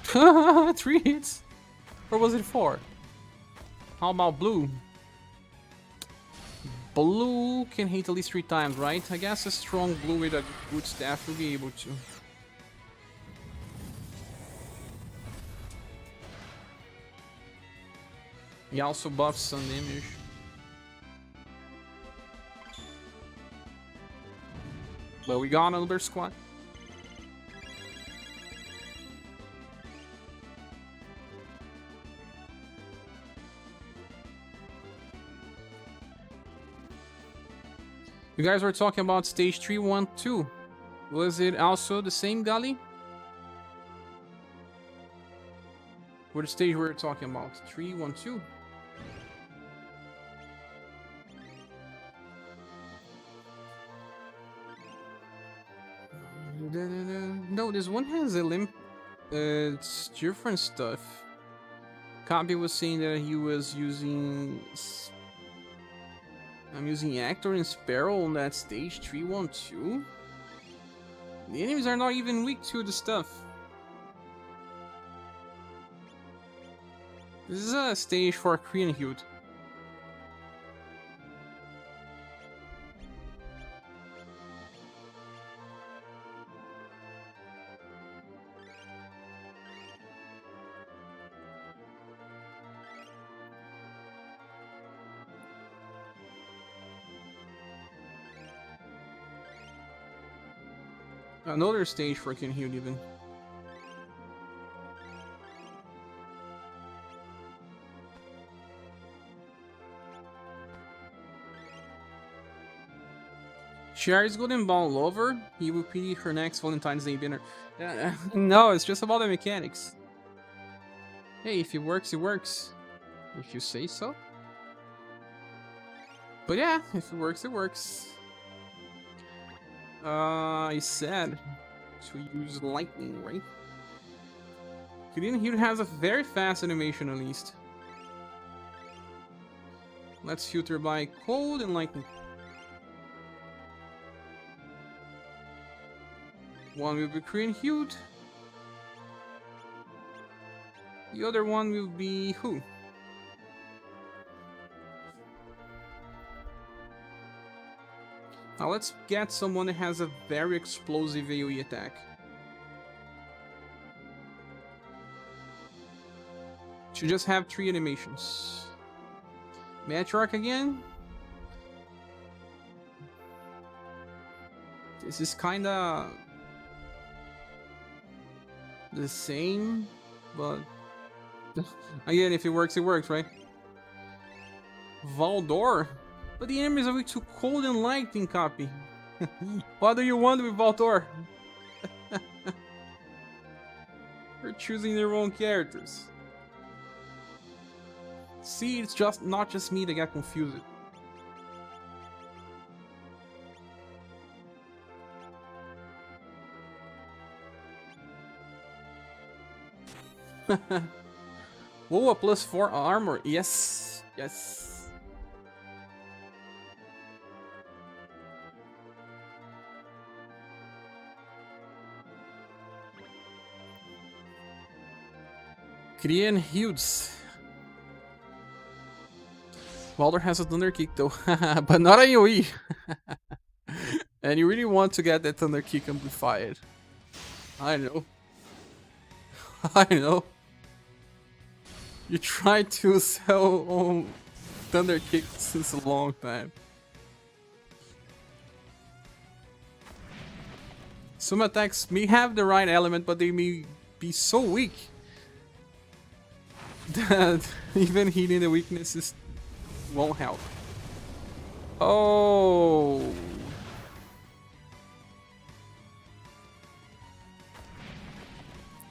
Haha, 3 hits? Or was it 4? How about blue? Blue can hit at least 3 times, right? I guess a strong blue with a good staff will be able to. He also buffs some damage. But we got another squad. You guys were talking about stage 312. Was it also the same gully? What stage we were talking about? 312? No, this one has a limp. It's different stuff. Copy was saying that he was using. I'm using Actor and Sparrow on that stage 312. The enemies are not even weak to the stuff. This is a stage for Korean Hute. Another stage for Korean Hute even. Sherry's Golden Ball Lover. He will pity her next Valentine's Day dinner. No, it's just about the mechanics. Hey, if it works, it works. If you say so. But yeah, if it works, it works. I said to use lightning, right? Korean Hute has a very fast animation at least. Let's filter by cold and lightning. One will be Korean Hute. The other one will be who? Now let's get someone that has a very explosive AoE attack. Should just have 3 animations. Matriarch again. This is kinda the same, but again, if it works, right? Valdor? But the enemies are weak to cold and lightning, copy. What do you want with Valdor? You're choosing the wrong characters. See, it's just not just me that got confused. Whoa, a +4 armor. Yes, yes. Korean Hutes. Walder has a Thunder Kick though, but not a AoE. And you really want to get that Thunder Kick amplified. I know. I know. You tried to sell Thunder Kick since a long time. Some attacks may have the right element, but they may be so weak that even hitting the weaknesses won't help. Oh.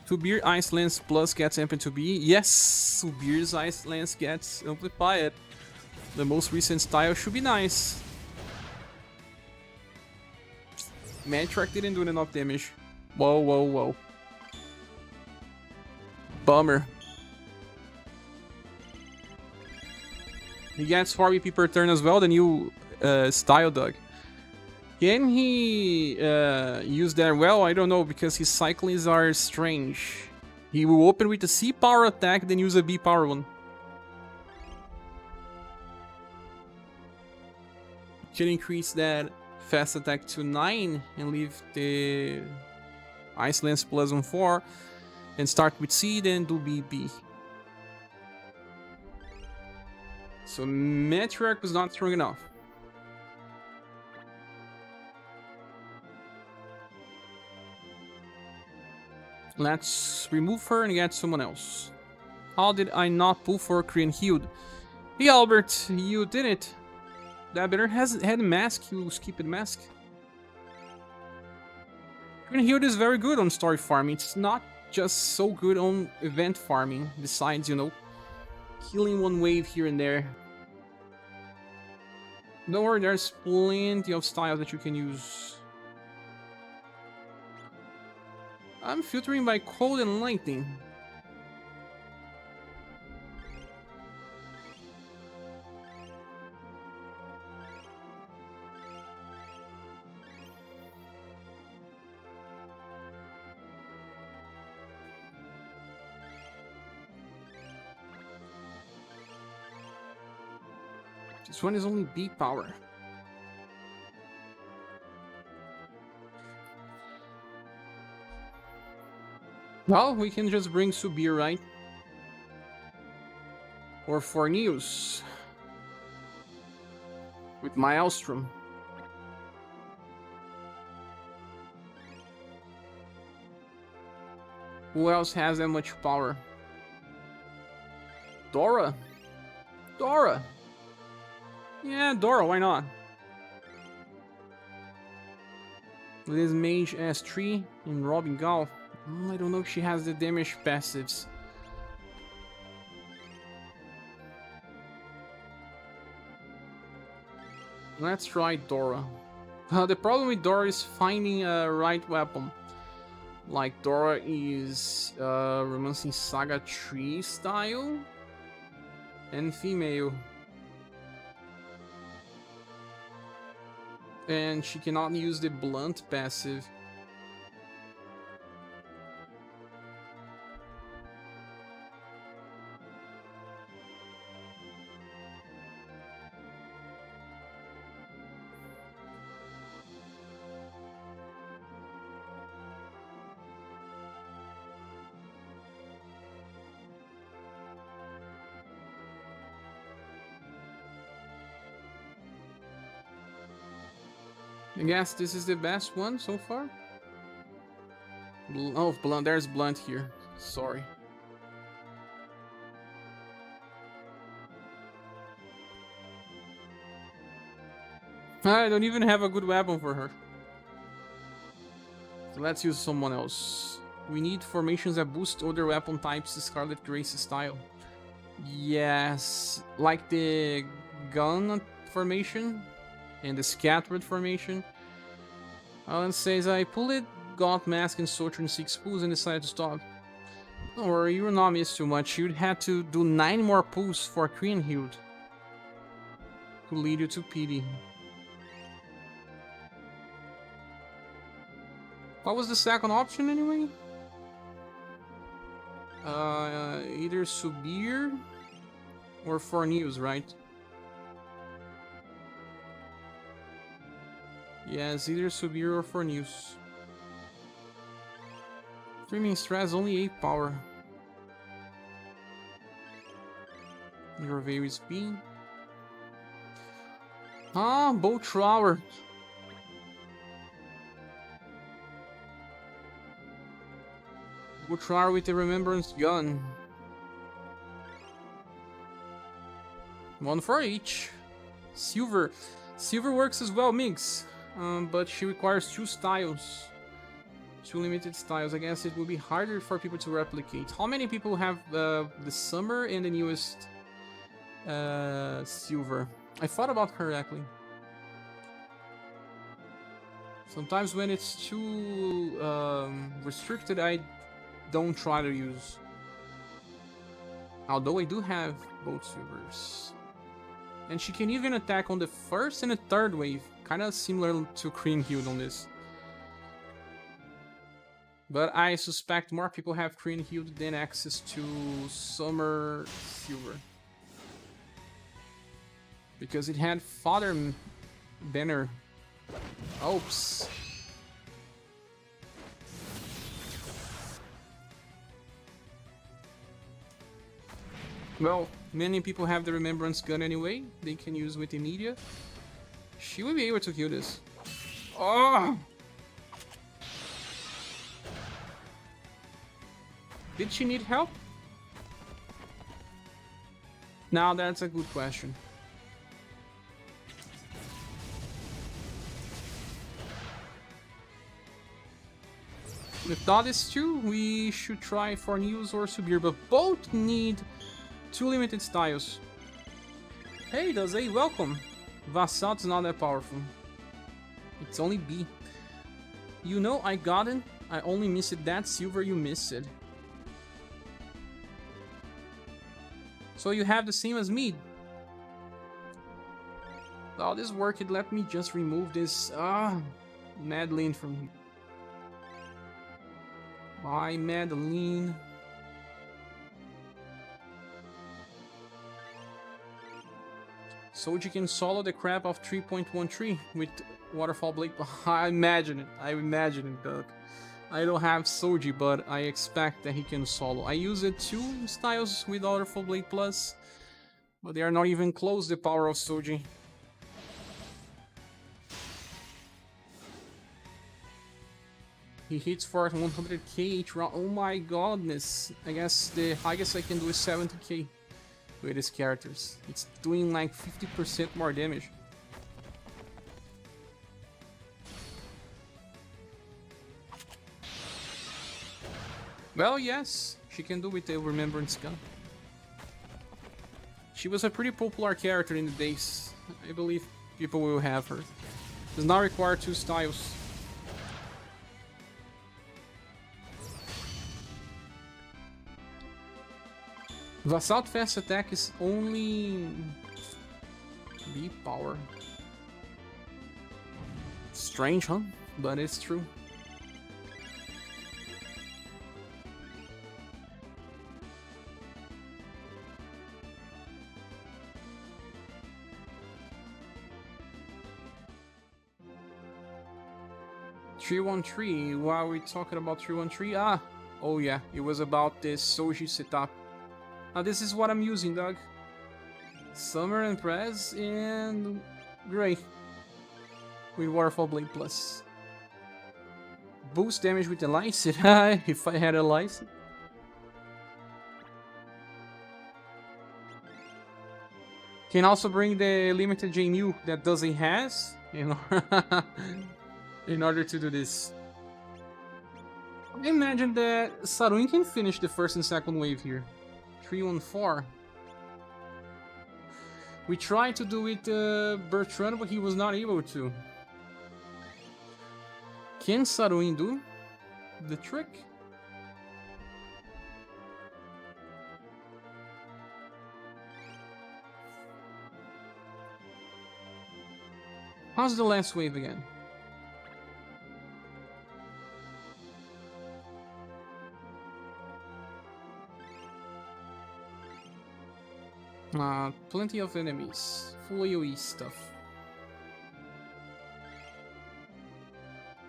Subir Ice Lance Plus gets MP2B. Yes, Subir's Ice Lance gets amplified. The most recent style should be nice. Matriarch didn't do enough damage. Whoa, whoa, whoa. Bummer. He gets 4 BP per turn as well, the new style dog. Can he use that well? I don't know, because his cyclings are strange. He will open with a C power attack, then use a B power one. Can increase that fast attack to 9 and leave the Ice Lance plus on 4 and start with C, then do BB. So Matriarch was not strong enough. Let's remove her and get someone else. How did I not pull for Korean healed? Hey Albert, you did it. That better had a mask, you skipped mask. Korean healed is very good on story farming. It's not just so good on event farming. Besides, you know, healing one wave here and there. Don't worry, there's plenty of styles that you can use. I'm filtering by cold and lightning. This one is only B power. Well, we can just bring ScherBR, right? Or for news. With Maelstrom. Who else has that much power? Dora? Dora! Yeah, Dora, why not? Liz Mage S3 and Robin Gal. I don't know if she has the damage passives. Let's try Dora. The problem with Dora is finding a right weapon. Like Dora is Romancing SaGa 3 style and female. And she cannot use the blunt passive. I guess this is the best one so far. Oh, blunt. There's blunt here. Sorry. I don't even have a good weapon for her. So let's use someone else. We need formations that boost other weapon types, Scarlet Grace style. Yes, like the gun formation and the scattered formation. Alan says, I pulled it, got mask and soldier in 6 pulls and decided to stop. Don't worry, you will not miss too much. You'd have to do 9 more pulls for Korean healed. To lead you to PD. What was the second option anyway? Either ScherBR or for news, right? Yes, either ScherBR or for news. Streaming stress only 8 power. Your very speed. Ah, bow thrower. Bow thrower with the remembrance gun. 1 for each. Silver. Silver works as well, Migs. But she requires 2 styles. 2 limited styles. I guess it will be harder for people to replicate. How many people have the summer and the newest silver? I thought about her actually. Sometimes when it's too restricted, I don't try to use. Although I do have both silvers. And she can even attack on the first and the third wave. Kind of similar to Korean healed on this. But I suspect more people have Korean healed than access to summer silver. Because it had father banner. Oops. Well, many people have the remembrance gun anyway. They can use with immediate. She will be able to kill this. Oh! Did she need help? Now that's a good question. If that is true, we should try for News or ScherBR, but both need 2 limited styles. Hey, does A welcome. Vassalt's not that powerful. It's only B. You know I got it. I only missed it. That silver you missed it. So you have the same as me. All this work, let me just remove this Madeline from here. Bye, Madeline. SaGa can solo the crap of 3.13 with Waterfall Blade. I imagine it. I imagine it, Doug. I don't have SaGa, but I expect that he can solo. I use it 2 styles with Waterfall Blade Plus, but they are not even close to the power of SaGa. He hits for 100k each round. Oh my godness. I guess the highest I can do is 70k with his characters. It's doing like 50% more damage. Well, yes, she can do with the Remembrance gun. She was a pretty popular character in the days. I believe people will have her. Does not require 2 styles. Vassalt fast attack is only B power. Strange, huh? But it's true. While we're talking about 313, oh yeah, it was about this SaGa setup. Now this is what I'm using, Doug. Summer and Prez and Gray with Waterfall Blade Plus. Boost damage with the license. If I had a license. Can also bring the limited JMU that doesn't has, you know, in order to do this. Imagine that Saruin can finish the first and second wave here. 314. We tried to do it Bertrand, but he was not able to. Can Saruin do the trick? How's the last wave again? Plenty of enemies. Full AoE stuff.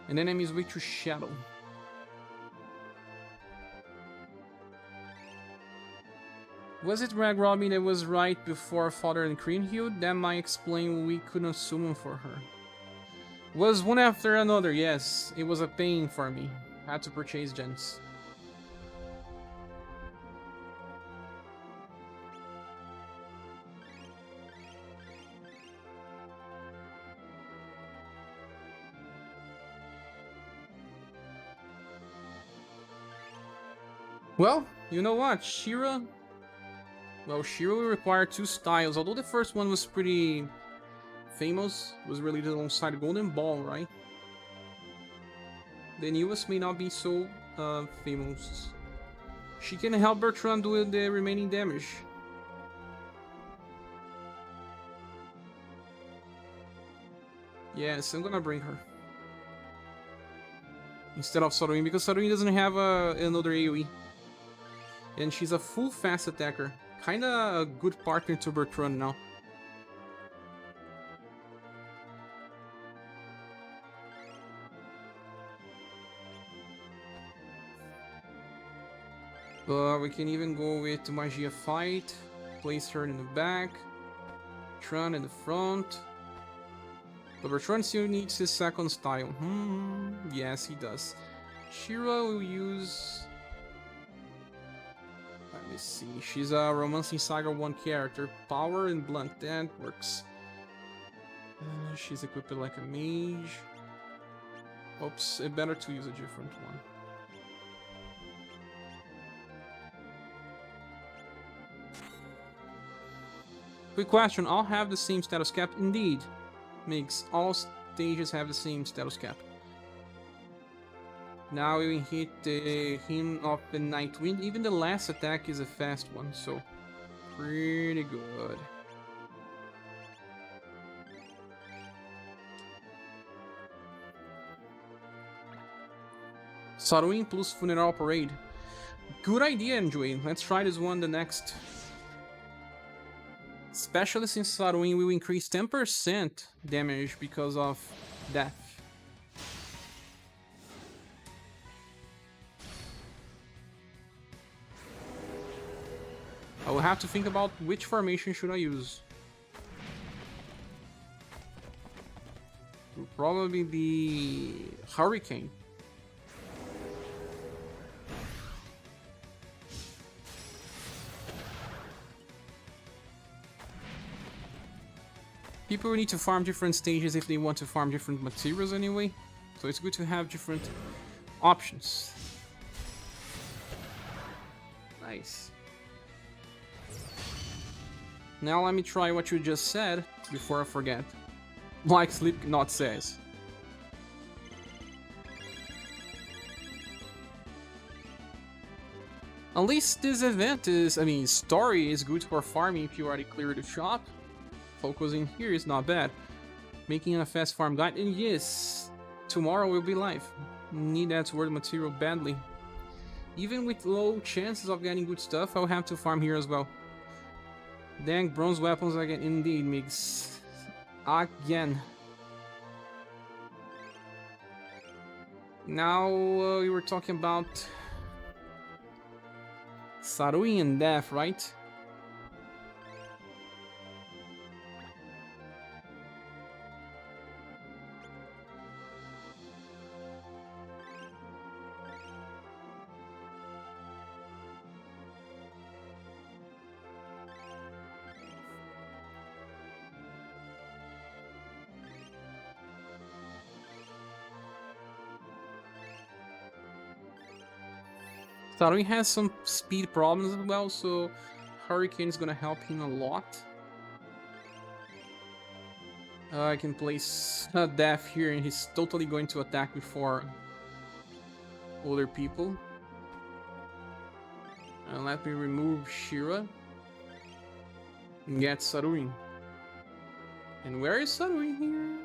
And enemies weak to shadow. Was it Rag Robin that was right before Father and Kriemhild? That might explain we couldn't summon for her. Was one after another, yes. It was a pain for me. I had to purchase gens. Well, you know what, Shira... Well, Shira will require 2 styles, although the first one was pretty famous, was released alongside Golden Ball, right? The newest may not be so famous. She can help Bertrand do the remaining damage. Yes, I'm gonna bring her. Instead of Saruin, because Saruin doesn't have another AoE. And she's a full fast attacker. Kinda a good partner to Bertrand now. But we can even go with Magia Fight. Place her in the back. Bertrand in the front. But Bertrand still needs his second style. Yes, he does. Shira will use... Let's see. She's a Romancing Saga 1 character. Power and Blunt. That works. She's equipped like a mage. Oops, it better to use a different one. Quick question, all have the same status cap? Indeed. Makes all stages have the same status cap. Now we hit the Hymn of the Night Wind. Even the last attack is a fast one, so pretty good. Saruin plus Funeral Parade. Good idea, Enjoy. Let's try this one the next. Especially since Saruin will increase 10% damage because of death. I will have to think about which formation should I use. Will probably be Hurricane. People need to farm different stages if they want to farm different materials anyway, so it's good to have different options. Nice. Now let me try what you just said before I forget. Like Slipknot says. At least this event is, story is good for farming if you already cleared the shop. Focusing here is not bad. Making a fast farm guide, and yes, tomorrow will be live. Need that sword material badly. Even with low chances of getting good stuff, I'll have to farm here as well. Dang, bronze weapons again, indeed, Migs. Again. Now, we were talking about Saruin and Death, right? Saruin has some speed problems as well, so Hurricane is gonna help him a lot. I can place Death here, and he's totally going to attack before other people. And let me remove Shira and get Saruin. And where is Saruin here?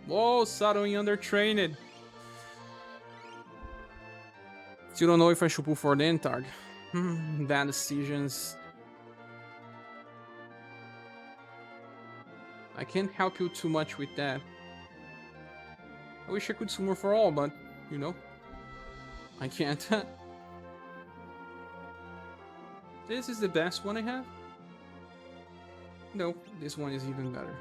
Whoa, Saruin undertrained. Still don't know if I should pull for the Entard. Bad decisions. I can't help you too much with that. I wish I could summon for all, but, you know, I can't. This is the best one I have? No, this one is even better.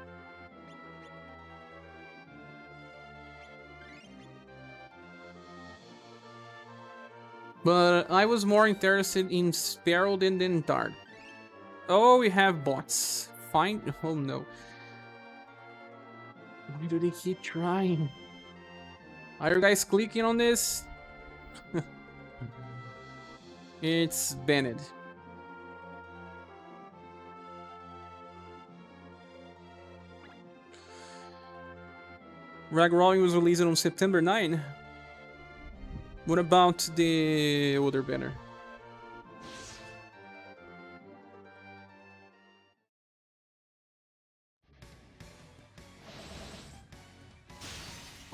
But I was more interested in Sparrow than Entard. Oh, we have bots. Fine. Oh no. Why do they keep trying? Are you guys clicking on this? It's banned. Ragnarok was released on September 9. What about the other banner?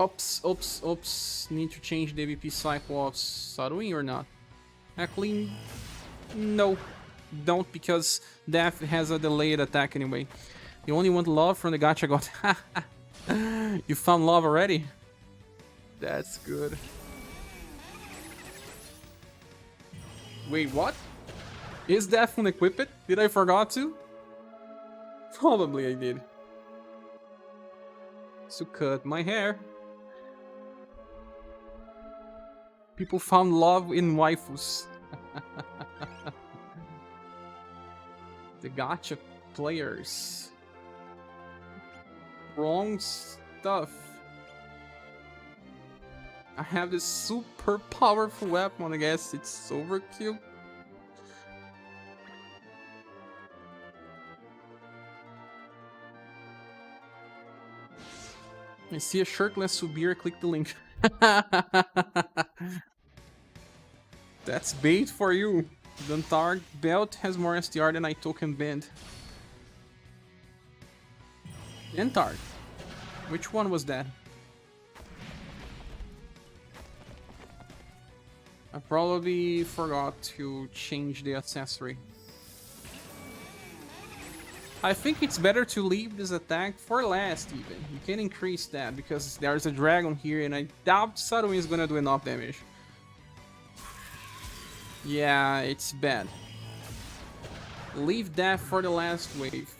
Oops. Need to change the AVP cycle of Saruin or not? Actually, no. Don't, because Death has a delayed attack anyway. You only want love from the gacha god. You found love already? That's good. Wait, what? Is Death unequipped? Did I forgot to? Probably I did. To cut my hair. People found love in waifus. The gacha players. Wrong stuff. I have this super powerful weapon. I guess it's overkill. I see a shirtless ScherBR, click the link. That's bait for you. Dantar belt has more STR than I token band. Dantar. Which one was that? I probably forgot to change the accessory. I think it's better to leave this attack for last even. You can increase that because there's a dragon here and I doubt Suddenly is gonna do enough damage. Yeah, it's bad. Leave that for the last wave.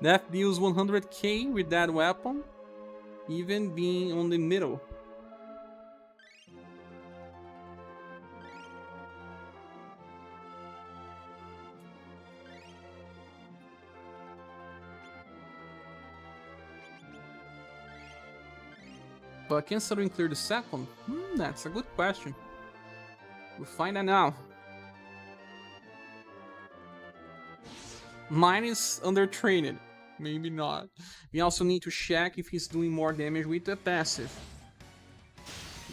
That deals 100k with that weapon, even being on the middle. But can Suddenly clear the second? That's a good question. We'll find out now. Mine is undertrained. Maybe not. We also need to check if he's doing more damage with the passive.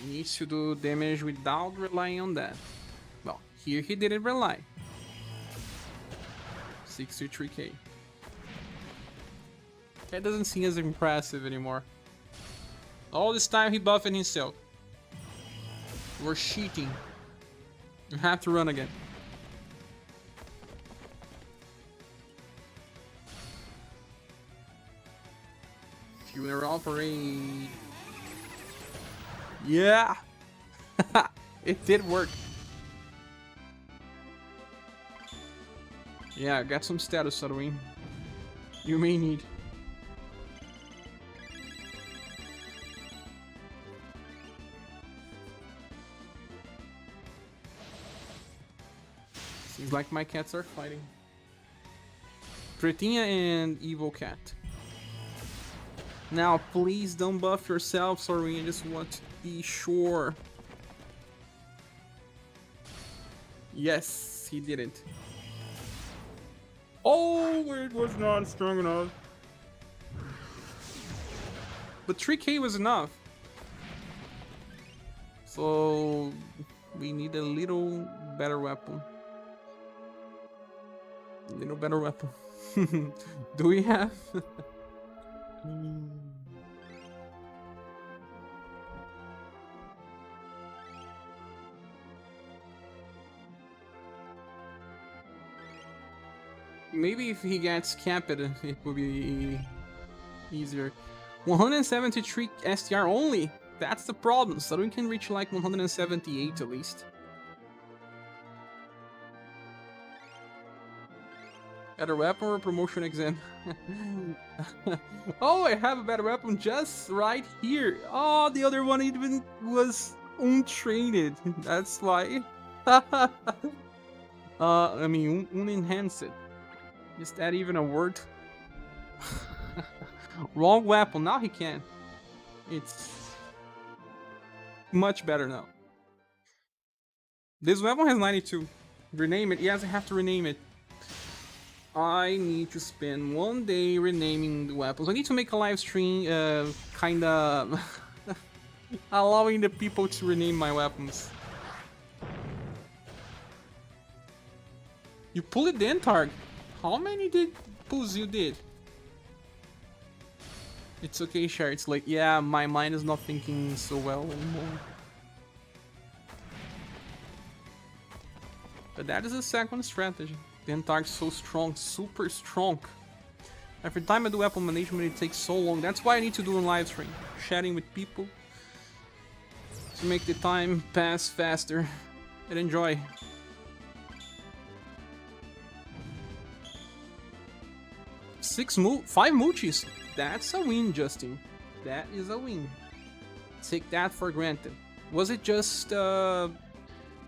He needs to do damage without relying on that. Well, here he didn't rely. 63k. That doesn't seem as impressive anymore. All this time he buffing himself. We're cheating. You have to run again. Funeral parade. Yeah! It did work. Yeah, got some status, Suddenly. You may need. Seems like my cats are fighting. Pretinha and Evil Cat. Now, please don't buff yourself, sorry, I just want to be sure. Yes, he didn't. Oh, it was not strong enough. But 3k was enough. So, we need a little better weapon. A little better weapon. Do we have? Maybe if he gets capped, it will be easier. 173 STR only. That's the problem. So we can reach like 178 at least. Better weapon or promotion exam? Oh, I have a better weapon just right here. Oh, the other one even was untrained. That's why. I mean, unenhanced. Is that even a word? Wrong weapon. Now he can. It's much better now. This weapon has 92. Rename it. Yes, I have to rename it. I need to spend one day renaming the weapons. I need to make a live stream, kinda allowing the people to rename my weapons. You pull it then, Targ. How many pulls you did? It's okay, Cher. It's like, yeah, my mind is not thinking so well anymore. But that is a second strategy. The Targ's so strong, super strong. Every time I do weapon management, it takes so long. That's why I need to do a live stream, chatting with people to make the time pass faster and enjoy. Five Moochies. That's a win, Justin. That is a win. Take that for granted. Was it just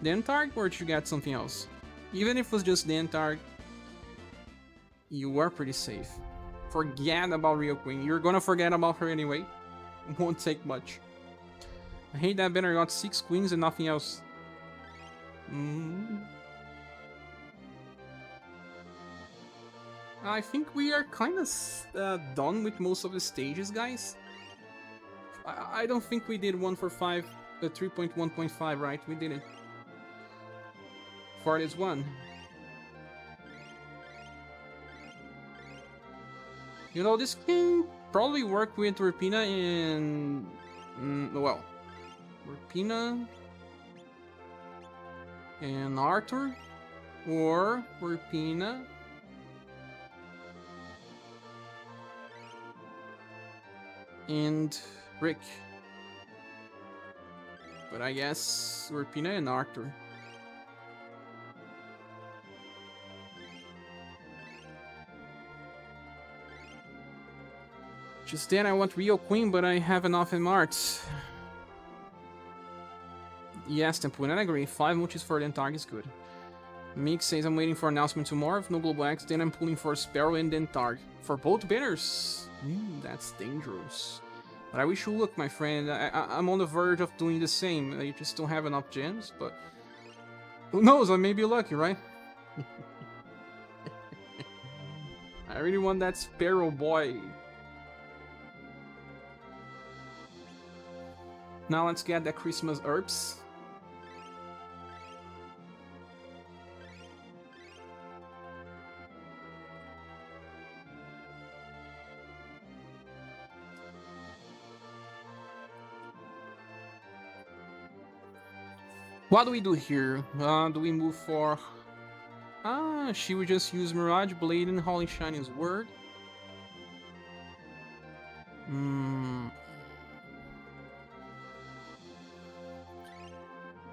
Dentarg, or did you get something else? Even if it was just Dentarg, you were pretty safe. Forget about Rio Queen. You're gonna forget about her anyway. It won't take much. I hate that banner got 6 queens and nothing else. I think we are kind of done with most of the stages, guys. I don't think we did 3.1.5, right? We didn't. For this one. You know, this can probably work with Rapina and... well... Rapina... and Arthur, or Rapina and Rick. But I guess Rapina and Arthur. Just then I want Rio Queen, but I have enough in March. Yes, Temple, and I agree. 5 multis for Dentarg is good. Meek says I'm waiting for announcement tomorrow. If no Global X, then I'm pulling for Sparrow and Dentarg. For both banners? That's dangerous. But I wish you luck, my friend. I'm on the verge of doing the same. I just don't have enough gems, but... who knows, I may be lucky, right? I really want that Sparrow boy. Now let's get the Christmas herbs. What do we do here? Do we move for... she would just use Mirage Blade and Holy Shining's Word.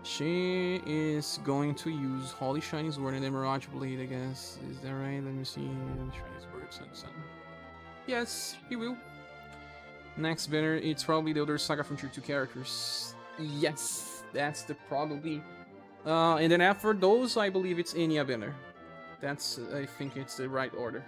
She is going to use Holy Shining's Word and then Mirage Blade, I guess. Is that right? Let me see. Shining's Word, Sun. Yes, he will. Next banner, it's probably the other SaGa from Tier 2 characters. Yes, that's the probably. And then after those, I believe it's Enya banner. That's, I think it's the right order.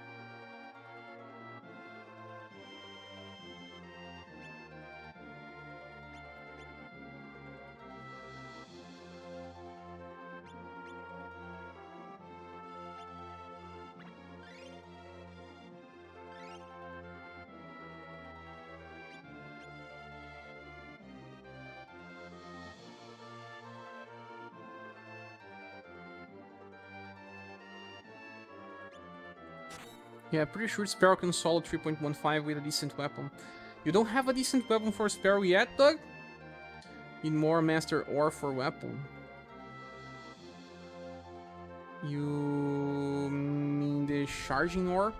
Yeah, pretty sure Sparrow can solo 3.15 with a decent weapon. You don't have a decent weapon for Sparrow yet, Doug? Need more Master Ore for weapon. You mean the Charging Ore?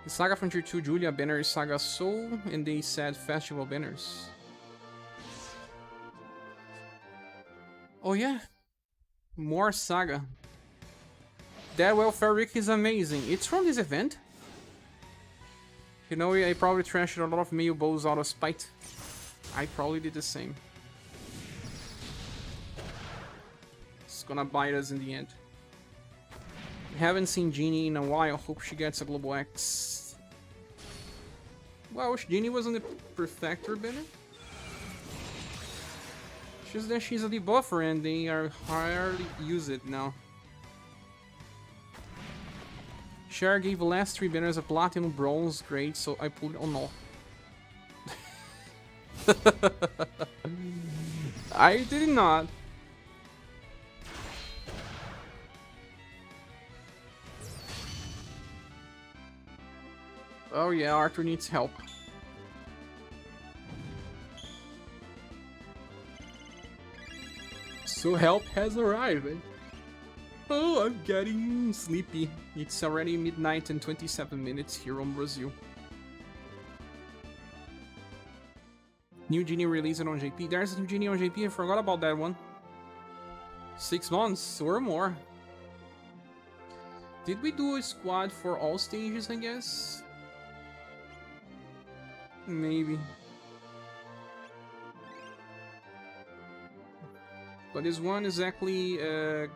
The SaGa from Tier 2 Julia banner is SaGa Soul, and they said Festival banners. Oh yeah? More SaGa. That welfare Rick is amazing. It's from this event. You know, I probably trashed a lot of mail bows out of spite. I probably did the same. It's gonna bite us in the end. We haven't seen Genie in a while. Hope she gets a Global X. Well, I wish Genie was on the Perfector banner. Just that she's a debuffer and they are hardly use it now. Cher gave the last 3 banners a platinum bronze grade, so I pulled it on all. I did not. Oh yeah, Arthur needs help. So help has arrived. Oh, I'm getting sleepy. It's already midnight and 27 minutes here on Brazil. New Genie released on JP. There's a new Genie on JP. I forgot about that one. 6 months or more. Did we do a squad for all stages, I guess? Maybe. But this one is actually a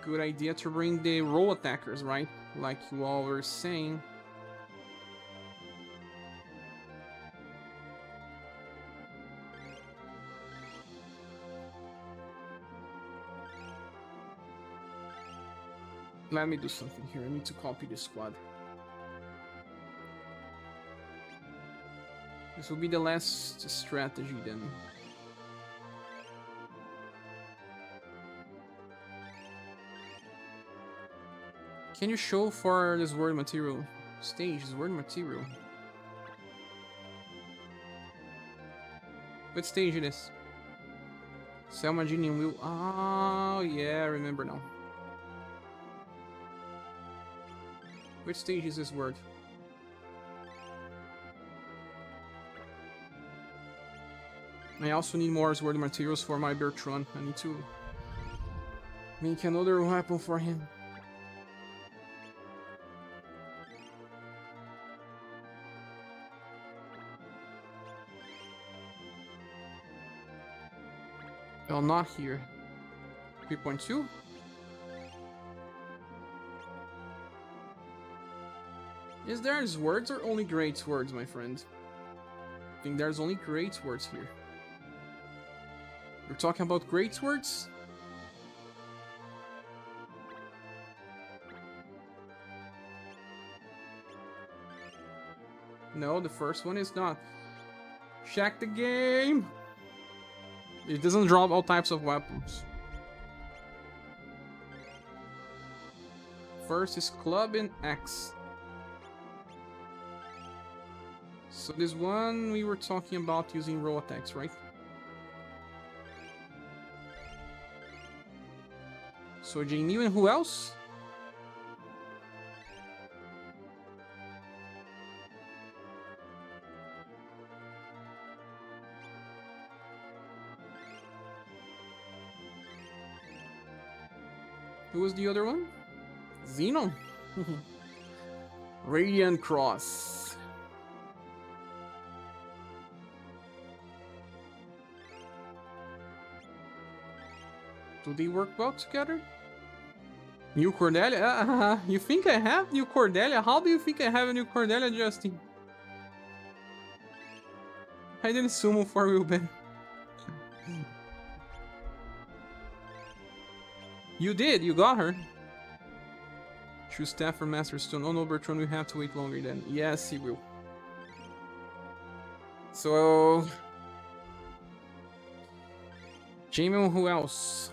good idea to bring the roll attackers, right? Like you all were saying. Let me do something here. I need to copy the squad. This will be the last strategy then. Can you show for this word material? Stage is word material. What stage it is? Selma Genie and Will. Oh yeah, I remember now. Which stage is this word? I also need more sword materials for my Bertrand. I need to make another weapon for him. Well, not here. 3.2? Is there swords or only great swords, my friend? I think there's only great swords here. We're talking about great swords? No, the first one is not. Check the game! It doesn't drop all types of weapons. First is club and X. So this one we were talking about using roll attacks, right? So Jamie and who else? Who was the other one? Xenon. Radiant Cross. Do they work well together? New Cordelia? You think I have new Cordelia? How do you think I have a new Cordelia, Justin? I didn't summon for Ruben. You did, you got her. Choose staff for Master Stone. Oh no, Bertrand, we have to wait longer then. Yes, he will. So... Jamie, who else?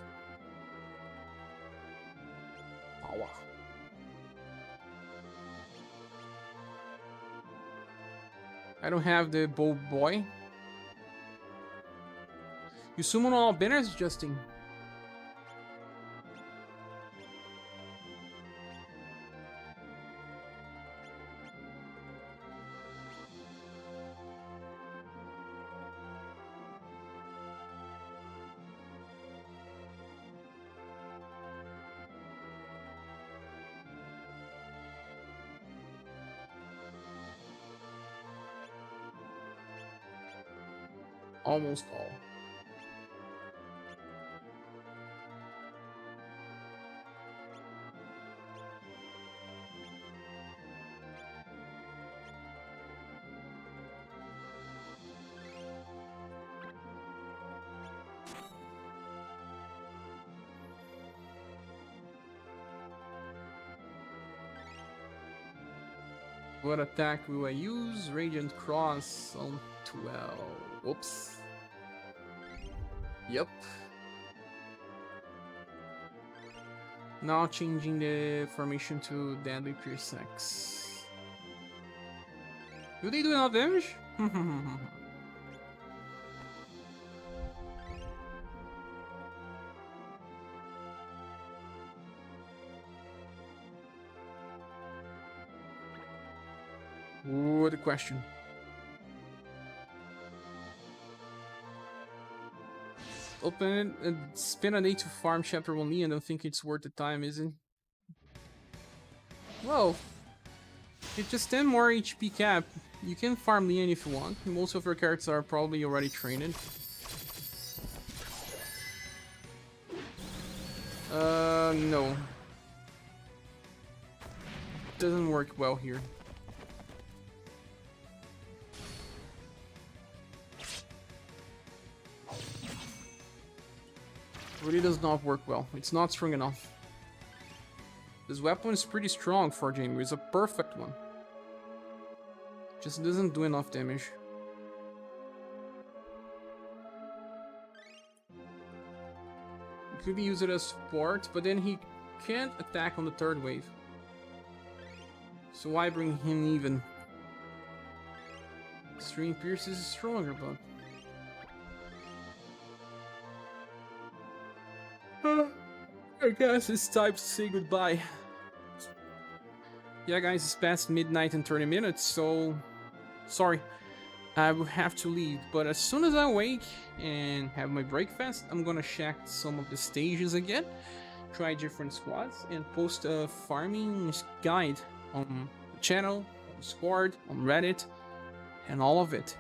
Power. I don't have the bow boy. You summon all banners, Justin. Almost all. What attack will I use? Radiant Cross on 12. Oops. Yep. Now changing the formation to Deadly Pierce X. Do they do enough damage? What a question. Open it and spend a day to farm chapter 1 I don't think it's worth the time, is it? Well, it's just 10 more HP cap. You can farm Leon if you want. Most of your characters are probably already trained. No. Doesn't work well here. Really does not work well. It's not strong enough. This weapon is pretty strong for Jamie. It's a perfect one. Just doesn't do enough damage. It could be used as support, but then he can't attack on the third wave. So why bring him even? Extreme Pierce is stronger, but... I guess it's time to say goodbye. Yeah guys, it's past midnight and 30 minutes, so... Sorry, I will have to leave, but as soon as I wake and have my breakfast, I'm gonna check some of the stages again, try different squads, and post a farming guide on the channel, on Discord, on Reddit, and all of it.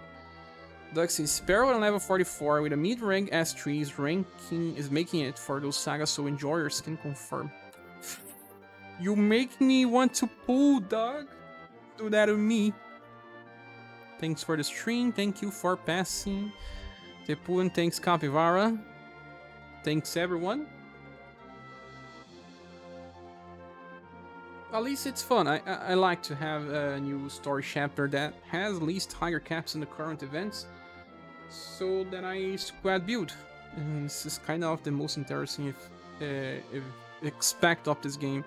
Duxie, Sparrow at level 44 with a mid-rank S3's ranking is making it for those SaGa so enjoyers can confirm. You make me want to pull, dog. Do that to me. Thanks for the stream. Thank you for passing. Tepuan, thanks Capivara. Thanks everyone. At least it's fun. I like to have a new story chapter that has at least higher caps in the current events, so that I squad build. And this is kind of the most interesting aspect of this game.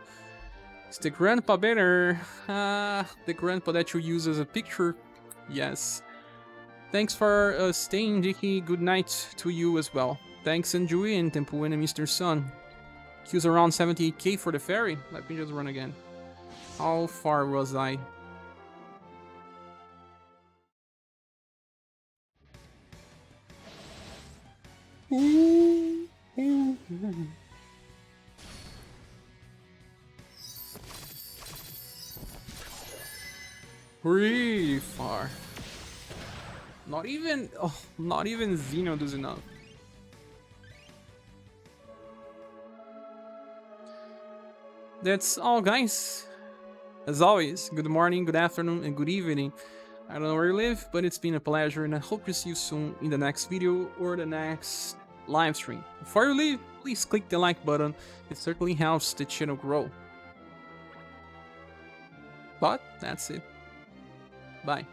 Is the grandpa better? The grandpa that you use as a picture? Yes. Thanks for staying, Dicky. Good night to you as well. Thanks, Enjoy and Tempo and Mr. Sun. Q's around 78k for the ferry. Let me just run again. How far was I? Pretty far. Not even Xeno does enough. That's all, guys. As always, good morning, good afternoon, and good evening. I don't know where you live, but it's been a pleasure, and I hope to see you soon in the next video or the next live stream. Before you leave, please click the like button. It certainly helps the channel grow. But that's it. Bye.